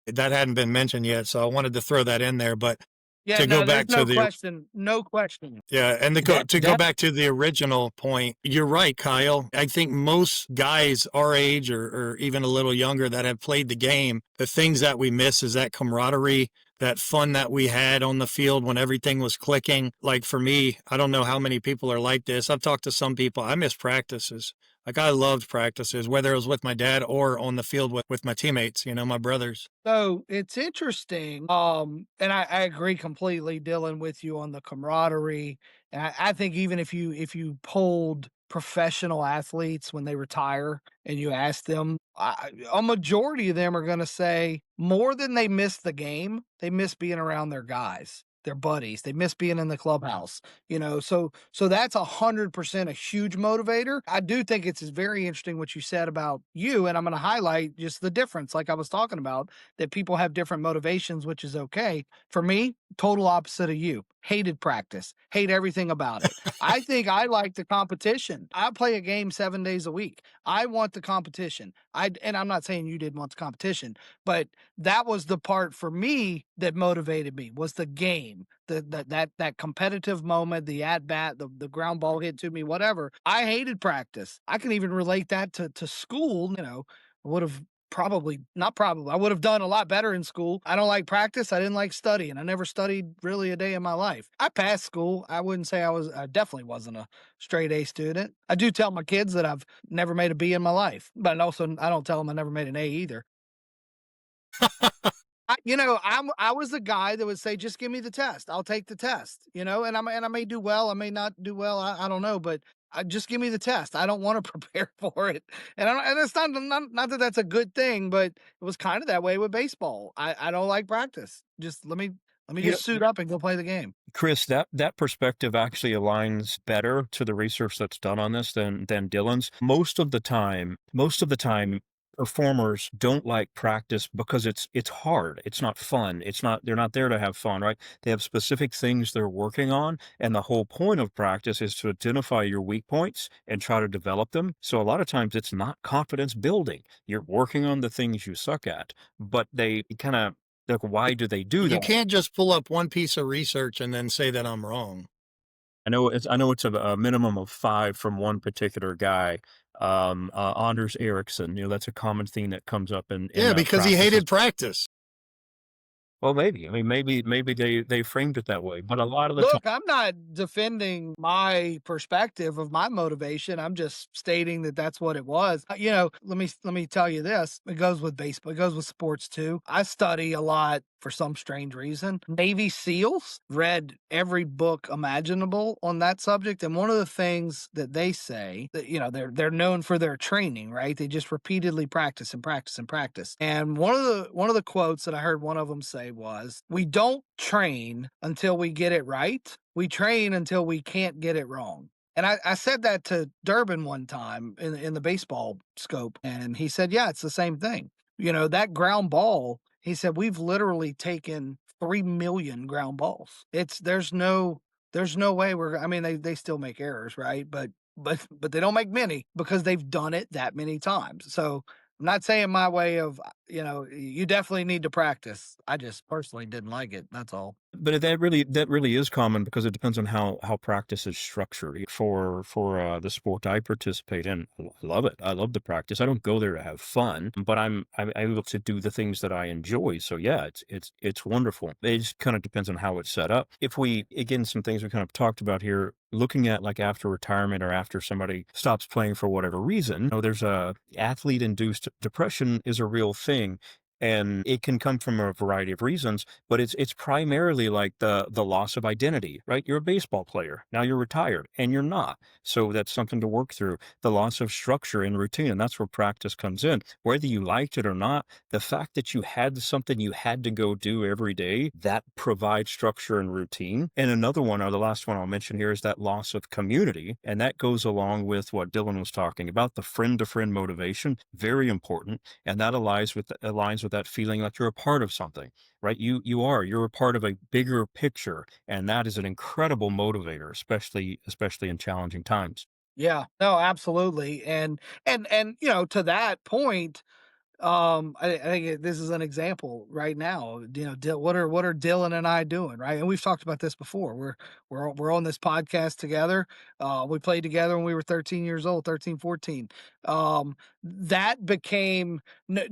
That hadn't been mentioned yet, so I wanted to throw that in there. But Yeah, to no, go there's back to no question. yeah, and to go back to the original point, you're right, Kyle. I think most guys our age or even a little younger that have played the game, the things that we miss is that camaraderie, that fun that we had on the field when everything was clicking. Like for me, I don't know how many people are like this. I've talked to some people. I miss practices. Like I loved practices, whether it was with my dad or on the field with my teammates, my brothers. So it's interesting. And I agree completely, Dylan, with you on the camaraderie. And I think even if you polled professional athletes when they retire and you ask them, a majority of them are going to say more than they miss the game, they miss being around their guys, their buddies. They miss being in the clubhouse. So that's 100% a huge motivator. I do think it's very interesting what you said about you, and I'm going to highlight just the difference, like I was talking about, that people have different motivations, which is okay. For me, total opposite of you. Hated practice, hate everything about it. I think I like the competition. I play a game 7 days a week. I want the competition. And I'm not saying you didn't want the competition, but that was the part for me that motivated me, was the game, that competitive moment, the at bat, the ground ball hit to me, whatever. I hated practice. I can even relate that to school. Would have I would have done a lot better in school. I don't like practice. I didn't like studying. I never studied really a day in my life. I passed school. I wouldn't say I definitely wasn't a straight A student. I do tell my kids that I've never made a B in my life, but also I don't tell them I never made an A either. I was the guy that would say, just give me the test. I'll take the test, and I may do well. I may not do well. I don't know, but just give me the test. I don't want to prepare for it. And it's not that that's a good thing, but it was kind of that way with baseball. I don't like practice. Just let me just suit up and go play the game. Chris, that perspective actually aligns better to the research that's done on this than Dylan's. Most of the time, performers don't like practice because it's hard. It's not fun. They're not there to have fun, right? They have specific things they're working on, and the whole point of practice is to identify your weak points and try to develop them. So a lot of times it's not confidence building. You're working on the things you suck at, but they kind of like, why do they do that? You can't just pull up one piece of research and then say that I'm wrong. I know it's a minimum of 5 from one particular guy, Anders Ericsson. That's a common theme that comes up in Yeah, because he practices. hated practice. Well, maybe. I mean, maybe they framed it that way, but a lot of the Look, I'm not defending my perspective of my motivation. I'm just stating that that's what it was. Let me tell you this. It goes with baseball. It goes with sports too. I study a lot for some strange reason. Navy SEALs, read every book imaginable on that subject, and one of the things that they say that they're known for their training, right? They just repeatedly practice and practice and practice. And one of the quotes that I heard one of them say was, "We don't train until we get it right. We train until we can't get it wrong." And I said that to Durbin one time in the baseball scope, and he said, "Yeah, it's the same thing. That ground ball," he said, "we've literally taken 3 million ground balls. There's no way they still make errors, right? But they don't make many because they've done it that many times." So I'm not saying my way of, you definitely need to practice. I just personally didn't like it. That's all. But that really is common because it depends on how practice is structured for the sport I participate in. I love it. I love the practice. I don't go there to have fun, but I'm able to do the things that I enjoy. So yeah, it's wonderful. It just kind of depends on how it's set up. If we, again, some things we kind of talked about here, looking at like after retirement or after somebody stops playing for whatever reason, there's a athlete induced depression is a real thing. And it can come from a variety of reasons, but it's primarily like the loss of identity, right? You're a baseball player. Now you're retired and you're not. So that's something to work through. The loss of structure and routine, and that's where practice comes in. Whether you liked it or not, the fact that you had something you had to go do every day, that provides structure and routine. And another one, or the last one I'll mention here, is that loss of community. And that goes along with what Dylan was talking about, the friend to friend motivation, very important. And that aligns with that feeling like you're a part of something, right? You're a part of a bigger picture. And that is an incredible motivator, especially in challenging times. Yeah, no, absolutely. And to that point, I think this is an example right now. What are Dylan and I doing, right? And we've talked about this before. We're on this podcast together. We played together when we were 13 years old, 13, 14. That became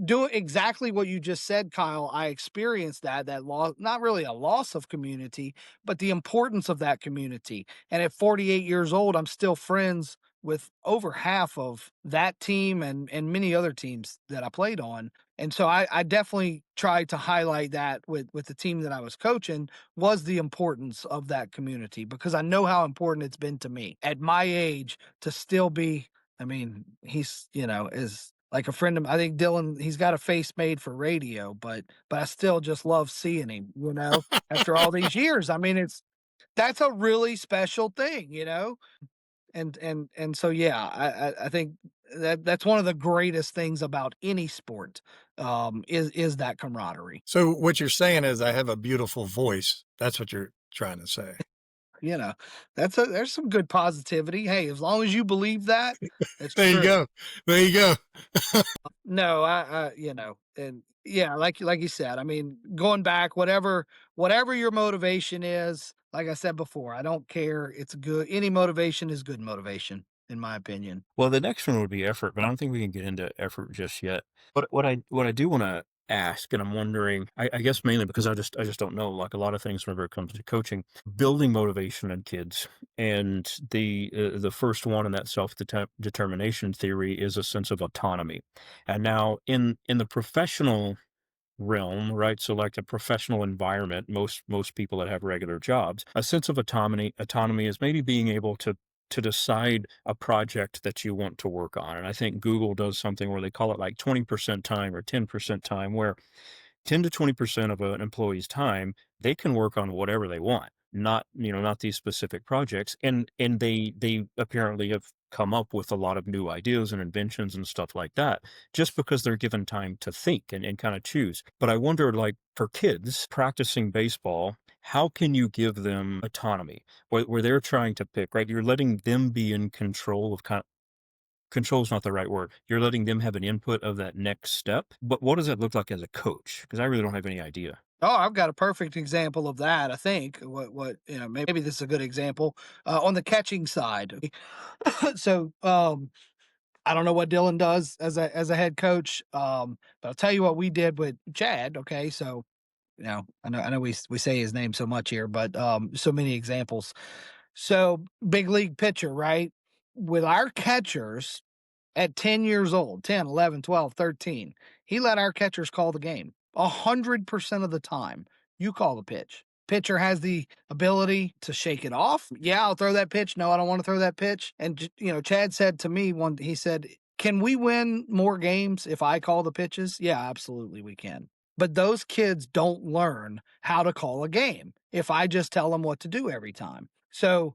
doing exactly what you just said, Kyle. I experienced that loss, not really a loss of community, but the importance of that community. And at 48 years old, I'm still friends with over half of that team and many other teams that I played on. And so I definitely tried to highlight that with the team that I was coaching, was the importance of that community, because I know how important it's been to me at my age to still be. I mean, he's, is like a friend of I think Dylan, he's got a face made for radio, but I still just love seeing him, after all these years. I mean, that's a really special thing. And so, yeah, I think that's one of the greatest things about any sport, is that camaraderie. So what you're saying is I have a beautiful voice. That's what you're trying to say. You know, there's some good positivity. Hey, as long as you believe that, it's There you true. go. There you go. No, and yeah, like you said, I mean, going back, whatever your motivation is, like I said before, I don't care. It's good. Any motivation is good motivation, in my opinion. Well, the next one would be effort, but I don't think we can get into effort just yet. But what I do want to ask, and I'm wondering, I guess mainly because I just don't know, like a lot of things whenever it comes to coaching, building motivation in kids, and the first one in that self determination theory is a sense of autonomy. And now in the professional realm, right? So like a professional environment, most people that have regular jobs, a sense of autonomy is maybe being able to decide a project that you want to work on. And I think Google does something where they call it like 20% time or 10% time, where 10 to 20% of an employee's time, they can work on whatever they want, not these specific projects. And they apparently have come up with a lot of new ideas and inventions and stuff like that, just because they're given time to think and kind of choose. But I wonder, like for kids practicing baseball, how can you give them autonomy where they're trying to pick, right? You're letting them be in control of control's not the right word. You're letting them have an input of that next step. But what does that look like as a coach? Because I really don't have any idea. Oh, I've got a perfect example of that. I think maybe this is a good example, on the catching side. So, I don't know what Dylan does as a head coach, but I'll tell you what we did with Chad. Okay, so I know we say his name so much here, but so many examples. So big league pitcher, right? With our catchers at 10 years old, 10, 11, 12, 13, he let our catchers call the game 100% of the time. You call the pitch. Pitcher has the ability to shake it off. Yeah, I'll throw that pitch. No, I don't want to throw that pitch. And Chad said to me he said, "Can we win more games if I call the pitches?" Yeah, absolutely we can. But those kids don't learn how to call a game if I just tell them what to do every time. So,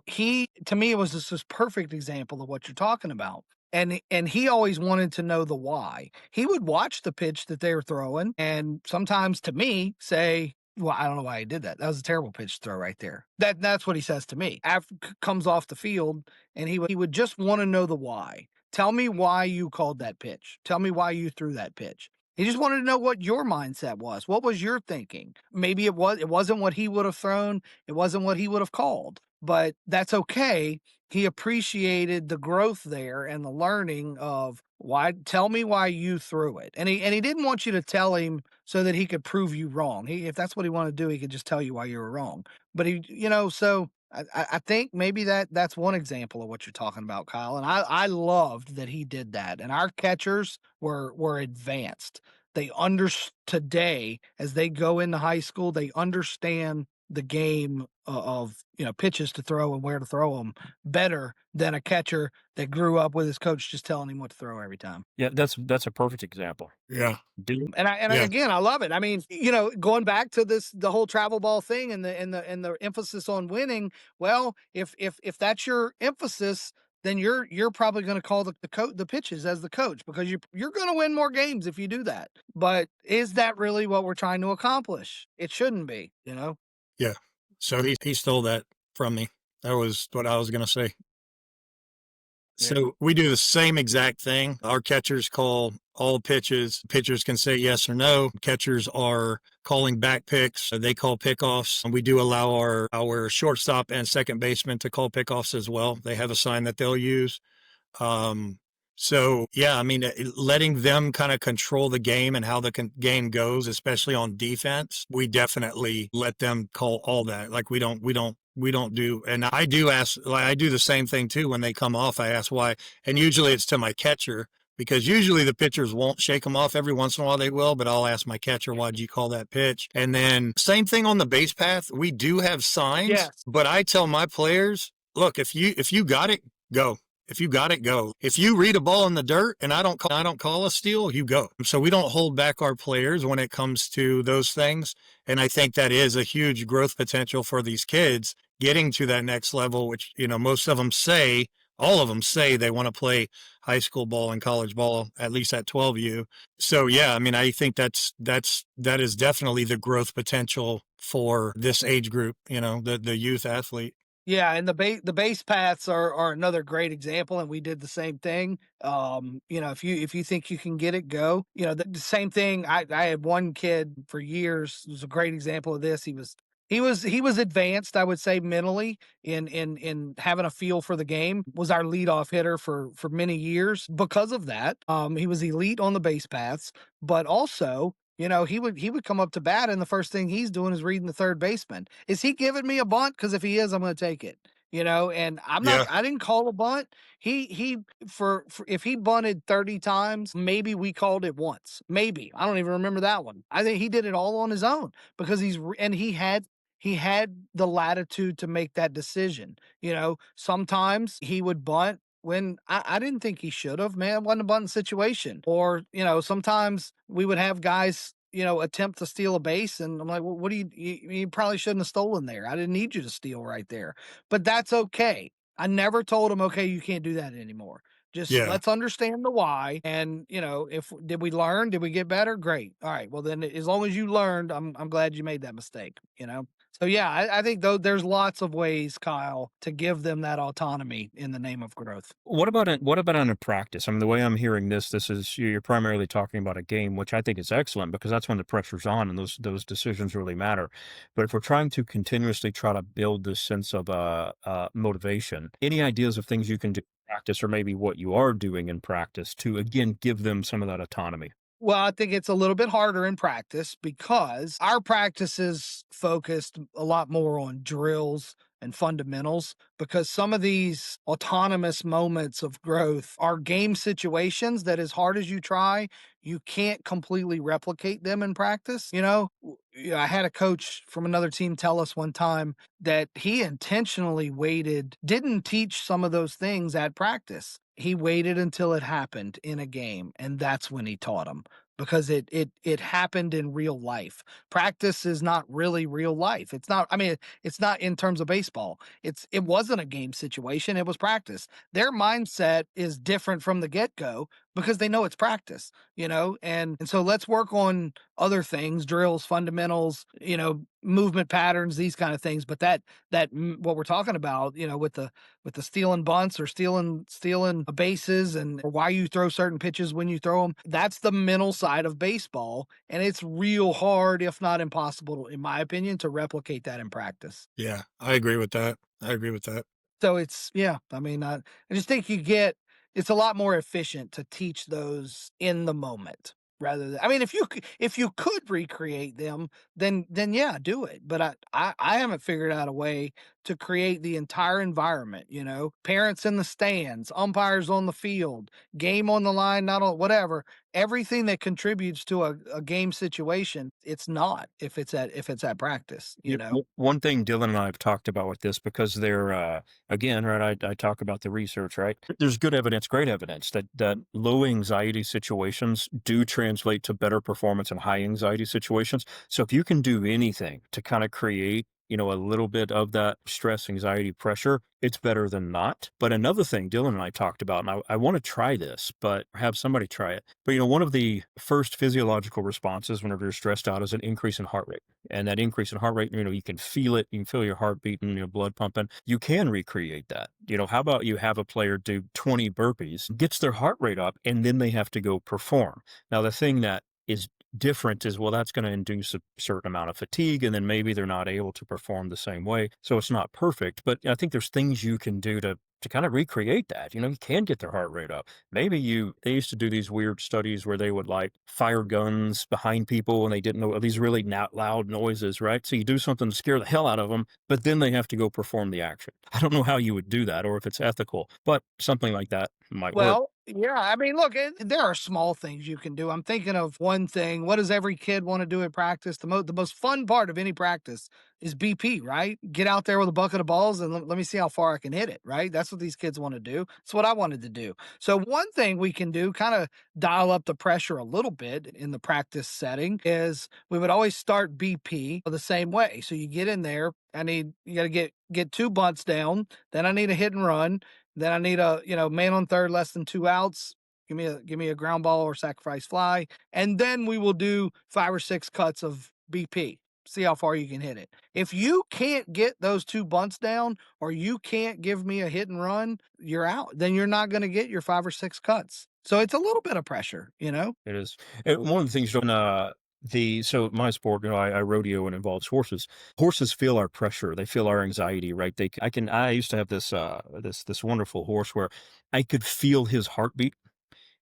he to me it was just this perfect example of what you're talking about. And he always wanted to know the why. He would watch the pitch that they were throwing and sometimes to me say, "Well, I don't know why he did that. That was a terrible pitch to throw right there." That's what he says to me. After comes off the field, and he would just want to know the why. Tell me why you called that pitch. Tell me why you threw that pitch. He just wanted to know what your mindset was. What was your thinking? Maybe it wasn't what he would have thrown. It wasn't what he would have called, but that's okay. He appreciated the growth there and the learning of why. Tell me why you threw it. And he didn't want you to tell him so that he could prove you wrong. If that's what he wanted to do, he could just tell you why you were wrong. But so I think maybe that's one example of what you're talking about, Kyle. And I loved that he did that. And our catchers were advanced. they today, as they go into high school, they understand the game of, pitches to throw and where to throw them better than a catcher that grew up with his coach just telling him what to throw every time. Yeah, that's a perfect example. Yeah. Yeah. Again, I love it. I mean, going back to the whole travel ball thing and the emphasis on winning. Well, if that's your emphasis, then you're probably going to call the pitches as the coach, because you're going to win more games if you do that. But is that really what we're trying to accomplish? It shouldn't be, Yeah. So he stole that from me. That was what I was going to say. Yeah. So we do the same exact thing. Our catchers call all pitches. Pitchers can say yes or no. Catchers are calling back picks. They call pickoffs. And we do allow our shortstop and second baseman to call pickoffs as well. They have a sign that they'll use. So yeah, I mean, letting them kind of control the game and how the game goes, especially on defense, we definitely let them call all that. Like we don't do, and I do the same thing too. When they come off, I ask why. And usually it's to my catcher, because usually the pitchers won't shake them off. Every once in a while they will, but I'll ask my catcher, why'd you call that pitch? And then same thing on the base path. We do have signs, Yes. but I tell my players, look, if you got it, go. If you got it, go. If you read a ball in the dirt and I don't call a steal, you go. So we don't hold back our players when it comes to those things. And I think that is a huge growth potential for these kids getting to that next level, which, most of them say, all of them say they want to play high school ball and college ball, at least at 12U. So yeah, I mean, I think that is definitely the growth potential for this age group, the youth athlete. Yeah, and the base paths are another great example, and we did the same thing. If you think you can get it, go. The same thing. I had one kid for years, was a great example of this. He was advanced, I would say, mentally in having a feel for the game. Was our leadoff hitter for many years because of that. He was elite on the base paths, but also, he would come up to bat, and the first thing he's doing is reading the third baseman. Is he giving me a bunt? Because if he is, I'm going to take it. And I'm not. Yeah. I didn't call a bunt. He for if he bunted 30 times, maybe we called it once. Maybe, I don't even remember that one. I think he did it all on his own, because he had the latitude to make that decision. Sometimes he would bunt when I didn't think he should have. Man, it wasn't a bunting situation. Or, sometimes we would have guys, attempt to steal a base, and I'm like, well, what do you probably shouldn't have stolen there. I didn't need you to steal right there. But that's okay. I never told him, okay, you can't do that anymore. Just let's understand the why. And, if did we learn? Did we get better? Great. All right. Well, then as long as you learned, I'm glad you made that mistake, So yeah, I think though there's lots of ways, Kyle, to give them that autonomy in the name of growth. What about in a practice? I mean, the way I'm hearing this is you're primarily talking about a game, which I think is excellent, because that's when the pressure's on and those decisions really matter. But if we're trying to continuously try to build this sense of motivation, any ideas of things you can do in practice, or maybe what you are doing in practice to again give them some of that autonomy? Well, I think it's a little bit harder in practice, because our practice is focused a lot more on drills and fundamentals, because some of these autonomous moments of growth are game situations that, as hard as you try, you can't completely replicate them in practice. I had a coach from another team tell us one time that he intentionally didn't teach some of those things at practice. He waited until it happened in a game, and that's when he taught them, because it happened in real life. Practice is not really real life. It's not. I mean, it's not in terms of baseball. It wasn't a game situation. It was practice. Their mindset is different from the get-go, because they know it's practice. And so let's work on other things, drills, fundamentals, movement patterns, these kind of things. But what we're talking about, with the stealing bunts or stealing bases, and why you throw certain pitches when you throw them, that's the mental side of baseball, and it's real hard, if not impossible, in my opinion, to replicate that in practice. Yeah, I agree with that. So I mean, I just think it's a lot more efficient to teach those in the moment, rather than, I mean, if you could recreate them, then yeah, do it. But I haven't figured out a way to create the entire environment, parents in the stands, umpires on the field, game on the line, not on whatever, everything that contributes to a game situation, it's not if it's at practice, One thing Dylan and I have talked about with this, because they're again, right, I talk about the research, right? There's good evidence, great evidence that low anxiety situations do translate to better performance in high anxiety situations. So if you can do anything to kind of create, a little bit of that stress, anxiety, pressure, it's better than not. But another thing Dylan and I talked about, and I want to try this, but have somebody try it. But one of the first physiological responses whenever you're stressed out is an increase in heart rate. And that increase in heart rate, you can feel it. You can feel your heart beating, your blood pumping. You can recreate that. How about you have a player do 20 burpees, gets their heart rate up, and then they have to go perform. Now, the thing that is different is, well, that's going to induce a certain amount of fatigue, and then maybe they're not able to perform the same way. So it's not perfect, but I think there's things you can do to kind of recreate that. You can get their heart rate up. Maybe they used to do these weird studies where they would fire guns behind people and they didn't know these really loud noises, right? So you do something to scare the hell out of them, but then they have to go perform the action. I don't know how you would do that or if it's ethical, but something like that might work. Well, yeah, I mean, look, there are small things you can do. I'm thinking of one thing. What does every kid want to do at practice? The most fun part of any practice is BP, right? Get out there with a bucket of balls and let me see how far I can hit it, right? That's what these kids want to do. It's what I wanted to do. So one thing we can do, kind of dial up the pressure a little bit in the practice setting, is we would always start BP the same way. So you get in there. You got to get 2 bunts down. Then I need a hit and run. Then I need a, man on third, less than 2 outs. Give me a ground ball or sacrifice fly. And then we will do 5 or 6 cuts of BP. See how far you can hit it. If you can't get those 2 bunts down, or you can't give me a hit and run, you're out. Then you're not going to get your 5 or 6 cuts. So it's a little bit of pressure, It is. One of the things, so my sport, I rodeo and involves horses. Horses feel our pressure. They feel our anxiety, right? I used to have this wonderful horse where I could feel his heartbeat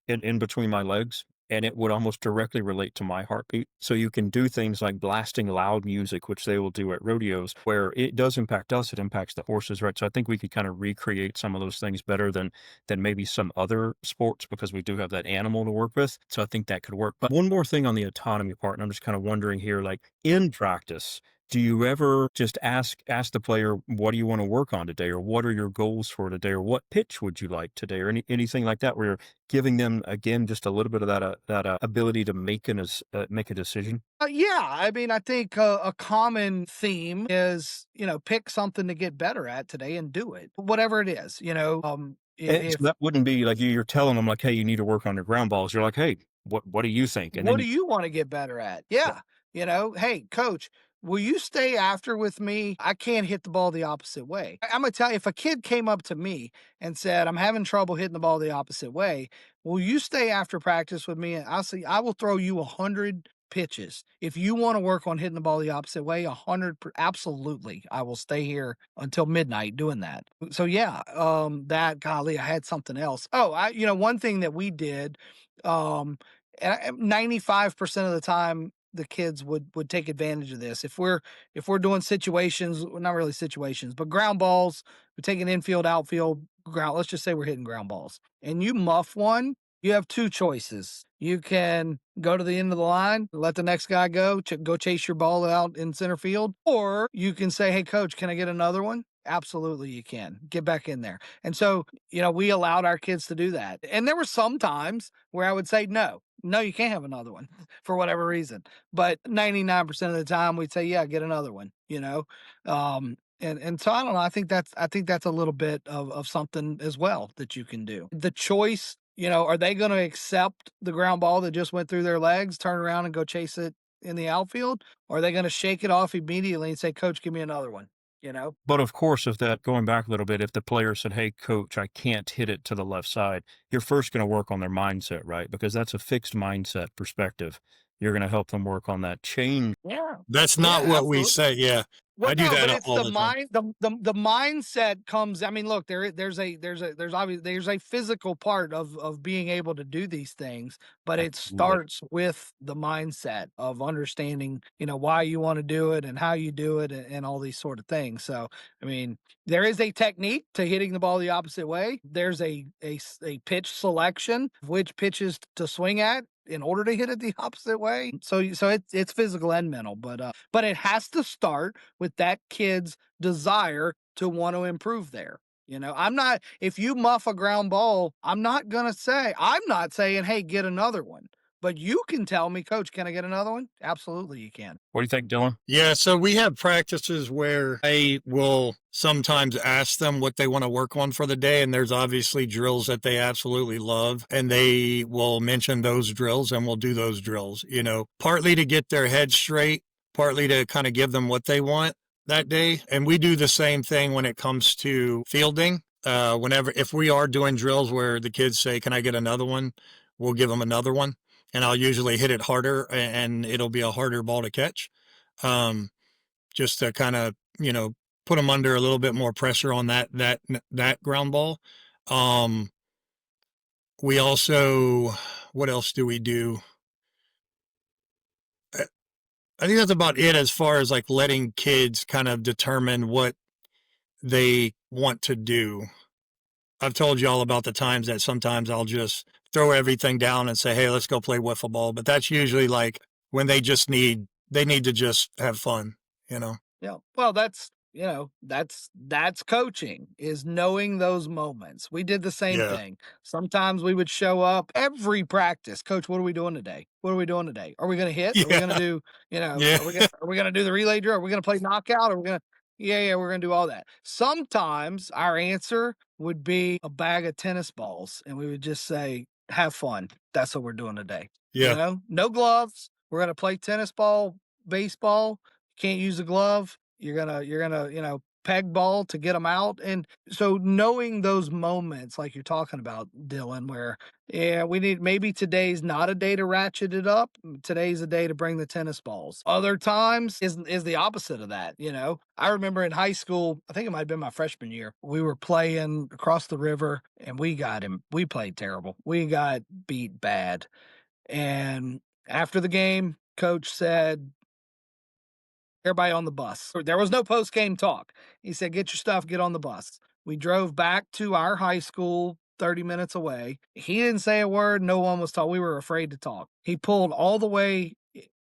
in between my legs, and it would almost directly relate to my heartbeat. So you can do things like blasting loud music, which they will do at rodeos, where it does impact us, it impacts the horses, right? So I think we could kind of recreate some of those things better than maybe some other sports, because we do have that animal to work with. So I think that could work. But one more thing on the autonomy part, and I'm just kind of wondering here, in practice, do you ever just ask the player, what do you want to work on today? Or what are your goals for today? Or what pitch would you like today? Or anything like that, where you're giving them, again, just a little bit of that ability to make a decision? Yeah, I mean, I think a common theme is, pick something to get better at today and do it, whatever it is, So that wouldn't be like you're telling them hey, you need to work on your ground balls. You're like, hey, what do you think? And what then do you want to get better at? Yeah. Hey, coach, will you stay after with me? I can't hit the ball the opposite way. I'm going to tell you, if a kid came up to me and said, I'm having trouble hitting the ball the opposite way, will you stay after practice with me? And I will throw you 100 pitches. If you want to work on hitting the ball the opposite way, 100, absolutely. I will stay here until midnight doing that. So yeah, golly, I had something else. Oh, one thing that we did, and 95% of the time, the kids would take advantage of this. If we're doing situations, well, not really situations, but ground balls, we're taking infield, outfield, ground. Let's just say we're hitting ground balls, and you muff one. You have 2 choices. You can go to the end of the line, let the next guy go chase your ball out in center field, or you can say, hey, coach, can I get another one? Absolutely, you can. Get back in there. And so, we allowed our kids to do that. And there were some times where I would say, no, you can't have another one for whatever reason. But 99% of the time we'd say, yeah, get another one, And so I don't know. I think that's a little bit of something as well that you can do. The choice, are they going to accept the ground ball that just went through their legs, turn around and go chase it in the outfield? Or are they going to shake it off immediately and say, coach, give me another one? But of course, going back a little bit, if the player said, hey, coach, I can't hit it to the left side, you're first going to work on their mindset, right? Because that's a fixed mindset perspective. You're going to help them work on that change. Yeah. That's not what we absolutely. say. Yeah. Well, I do no, but that it's all the the time. mind. The mindset comes. I mean, look, there's obviously there's a physical part of being able to do these things, but it Absolutely. starts with the mindset of understanding, why you want to do it and how you do it and all these sort of things. So, I mean, there is a technique to hitting the ball the opposite way. There's a pitch selection of which pitches to swing at in order to hit it the opposite way. So it's physical and mental, but it has to start with that kid's desire to want to improve there. I'm not, if you muff a ground ball, I'm not saying, hey, get another one. But you can tell me, coach, can I get another one? Absolutely, you can. What do you think, Dylan? Yeah, so we have practices where I will sometimes ask them what they want to work on for the day, and there's obviously drills that they absolutely love, and they will mention those drills, and we'll do those drills, partly to get their head straight, partly to kind of give them what they want that day. And we do the same thing when it comes to fielding. If we are doing drills where the kids say, can I get another one? We'll give them another one. And I'll usually hit it harder, and it'll be a harder ball to catch, just to kind of put them under a little bit more pressure on that ground ball. We also, what else do we do? I think that's about it as far as like letting kids kind of determine what they want to do. I've told you all about the times that sometimes I'll just throw everything down and say, hey, let's go play wiffle ball. But that's usually like when they need to just have fun, Yeah. Well, that's coaching, is knowing those moments. We did the same Yeah. thing. Sometimes we would show up every practice. Coach, what are we doing today? What are we doing today? Are we going to hit? Are we going to do, Yeah. are we going to do the relay drill? Are we going to play knockout? Are we going to, yeah, we're going to do all that. Sometimes our answer would be a bag of tennis balls, and we would just say, have fun. That's what we're doing today. Yeah. No gloves. We're going to play tennis ball, baseball. Can't use a glove. You're gonna peg ball to get them out. And so knowing those moments like you're talking about, Dylan, where maybe today's not a day to ratchet it up. Today's a day to bring the tennis balls. Other times is the opposite of that. I remember in high school, I think it might have been my freshman year, we were playing across the river and we played terrible. We got beat bad. And after the game, coach said, everybody on the bus. There was no post game talk. He said, get your stuff, get on the bus. We drove back to our high school 30 minutes away. He didn't say a word. No one was talking. We were afraid to talk. He pulled all the way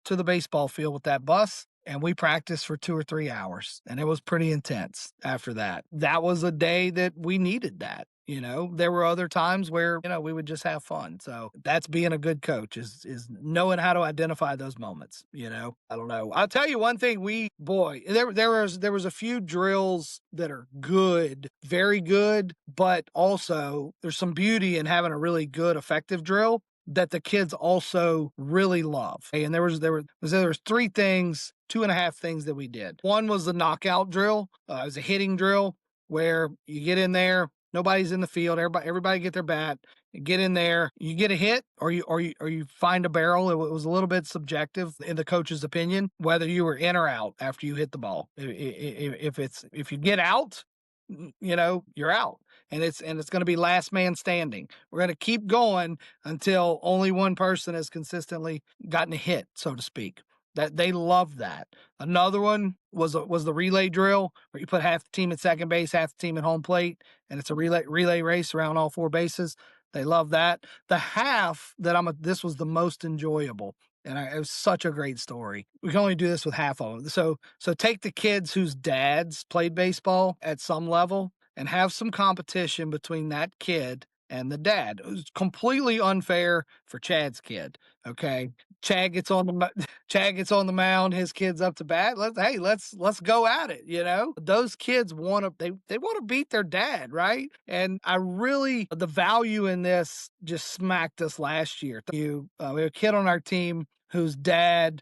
to the baseball field with that bus, and we practiced for 2 or 3 hours. And it was pretty intense after that. That was a day that we needed that. There were other times where, we would just have fun. So that's being a good coach, is knowing how to identify those moments. I don't know. I'll tell you one thing. There was a few drills that are good, very good, but also there's some beauty in having a really good, effective drill that the kids also really love. And there was 3 things, 2.5 things that we did. One was the knockout drill. It was a hitting drill where you get in there, nobody's in the field, everybody get their bat, get in there, you get a hit or you find a barrel. It was a little bit subjective in the coach's opinion whether you were in or out after you hit the ball. If you get out, you're out. And it's going to be last man standing. We're going to keep going until only one person has consistently gotten a hit, so to speak. That they love that. Another one was the relay drill where you put half the team at second base, half the team at home plate, and it's a relay race around all 4 bases. They love that. The half that this was the most enjoyable. And it was such a great story. We can only do this with half of them. So take the kids whose dads played baseball at some level and have some competition between that kid and the dad. It was completely unfair for Chad's kid. Okay. Chad gets on the mound, his kid's up to bat. Let's go at it. Those kids they want to beat their dad, right? And the value in this just smacked us last year. We had a kid on our team whose dad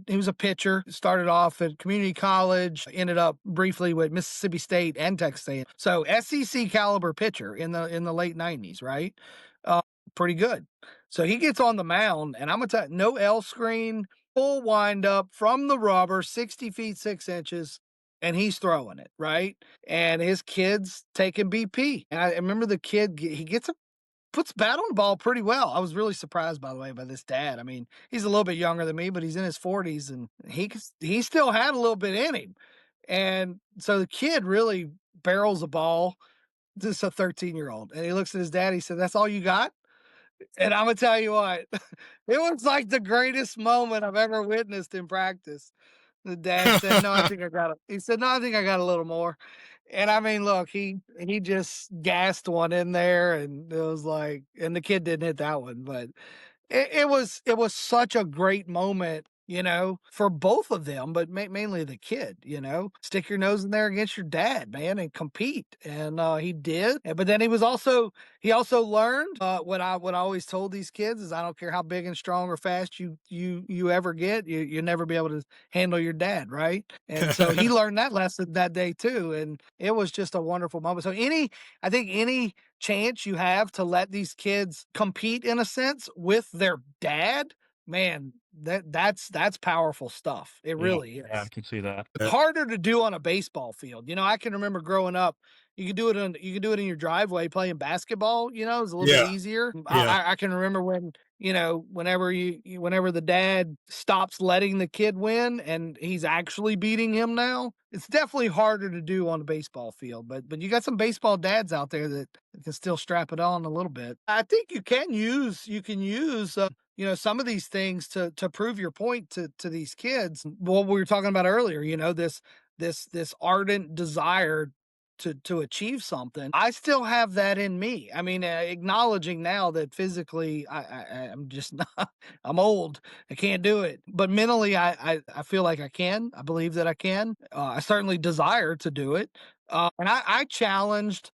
he was a pitcher, started off at community college, ended up briefly with Mississippi State and Texas A&M. So SEC caliber pitcher in the late 90s, right? Pretty good. So he gets on the mound, and I'm going to tell you, no L screen, full wind up from the rubber, 60 feet, 6 inches. and he's throwing it, right? And his kid's taking BP. And I remember the kid, he puts bat on the ball pretty well. I was really surprised, by the way, by this dad. I mean, he's a little bit younger than me, but he's in his 40s, and he still had a little bit in him. And so the kid really barrels the ball. This is a 13-year-old, and he looks at his dad. He said, "That's all you got?" And I'm gonna tell you what, it was like the greatest moment I've ever witnessed in practice. The dad said, "No, I think I got it." He said, "No, I think I got a little more." And I mean, look, he just gassed one in there, and it was like, and the kid didn't hit that one, but it was such a great moment, for both of them, but mainly the kid. Stick your nose in there against your dad, man, and compete. And he did. But then he also learned what I always told these kids is I don't care how big and strong or fast you ever get, you'll never be able to handle your dad, right? And so he learned that lesson that day too, and it was just a wonderful moment. So I think any chance you have to let these kids compete in a sense with their dad, man, that's powerful stuff. It really Yeah, I is. can see that. Harder to do on a baseball field. I can remember growing up, you could do it in your driveway playing basketball, it was a little bit Yeah. easier. Yeah. I can remember when, whenever the dad stops letting the kid win and he's actually beating him now, it's definitely harder to do on a baseball field. But you got some baseball dads out there that can still strap it on a little bit. I think you can use some of these things to prove your point to these kids. What we were talking about earlier, this ardent desire to achieve something. I still have that in me. I mean, acknowledging now that physically I'm just not, I'm old. I can't do it, but mentally I feel like I can. I believe that I can. I certainly desire to do it. And I challenged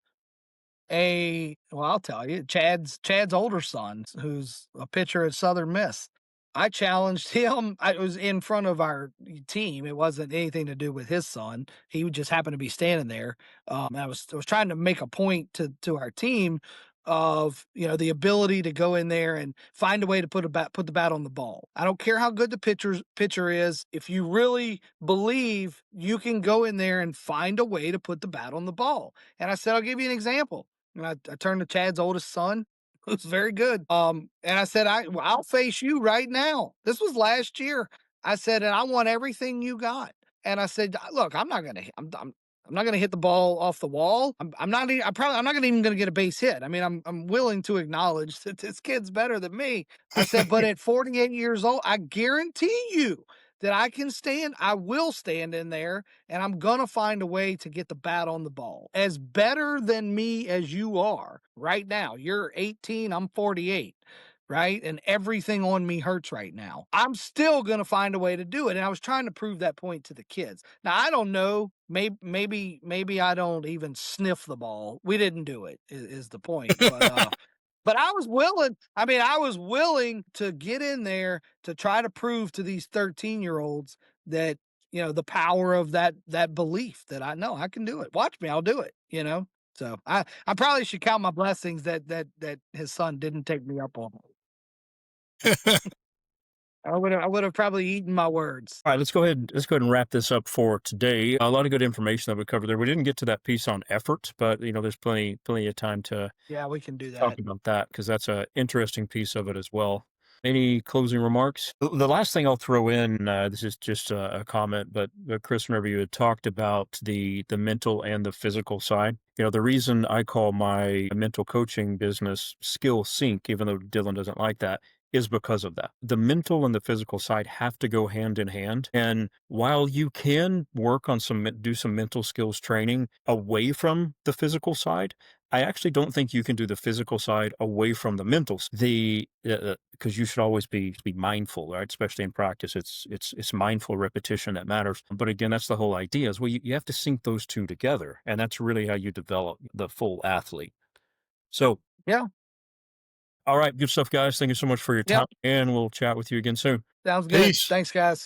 I'll tell you, Chad's older son, who's a pitcher at Southern Miss. I challenged him. I was in front of our team. It wasn't anything to do with his son. He just happened to be standing there. I was trying to make a point to our team of the ability to go in there and find a way to put the bat on the ball. I don't care how good the pitcher is. If you really believe you can go in there and find a way to put the bat on the ball. And I said, I'll give you an example. And I turned to Chad's oldest son, who's very good. And I said, I'll face you right now. This was last year. I said, and I want everything you got. And I said, look, I'm not gonna hit the ball off the wall. I'm not. I'm not even gonna get a base hit. I mean, I'm willing to acknowledge that this kid's better than me. I said, but at 48 years old, I guarantee you that I can stand. I will stand in there, and I'm gonna find a way to get the bat on the ball. As better than me as you are right now, you're 18. I'm 48. Right. And everything on me hurts right now. I'm still going to find a way to do it. And I was trying to prove that point to the kids. Now, I don't know. Maybe I don't even sniff the ball. We didn't do it is the point. But I was willing. I mean, I was willing to get in there to try to prove to these 13-year-olds that, the power of that belief that I know I can do it. Watch me, I'll do it. So I probably should count my blessings that his son didn't take me up on it. I would have probably eaten my words. All right, let's go ahead and wrap this up for today. A lot of good information that we covered there. We didn't get to that piece on effort, but there's plenty of time to Yeah, we can do talk that. about that because that's an interesting piece of it as well. Any closing remarks? The last thing I'll throw in, this is just a comment, but Chris, whenever you had talked about the mental and the physical side, the reason I call my mental coaching business Skill Sync, even though Dylan doesn't like that, is because of that. The mental and the physical side have to go hand in hand. And while you can work on do some mental skills training away from the physical side, I actually don't think you can do the physical side away from the mental. Because you should always be mindful, right? Especially in practice, it's mindful repetition that matters. But again, that's the whole idea is you have to sync those two together, and that's really how you develop the full athlete. So Yeah. All right, good stuff, guys. Thank you so much for your Yep. time, and we'll chat with you again soon. Sounds good. Peace. Thanks, guys.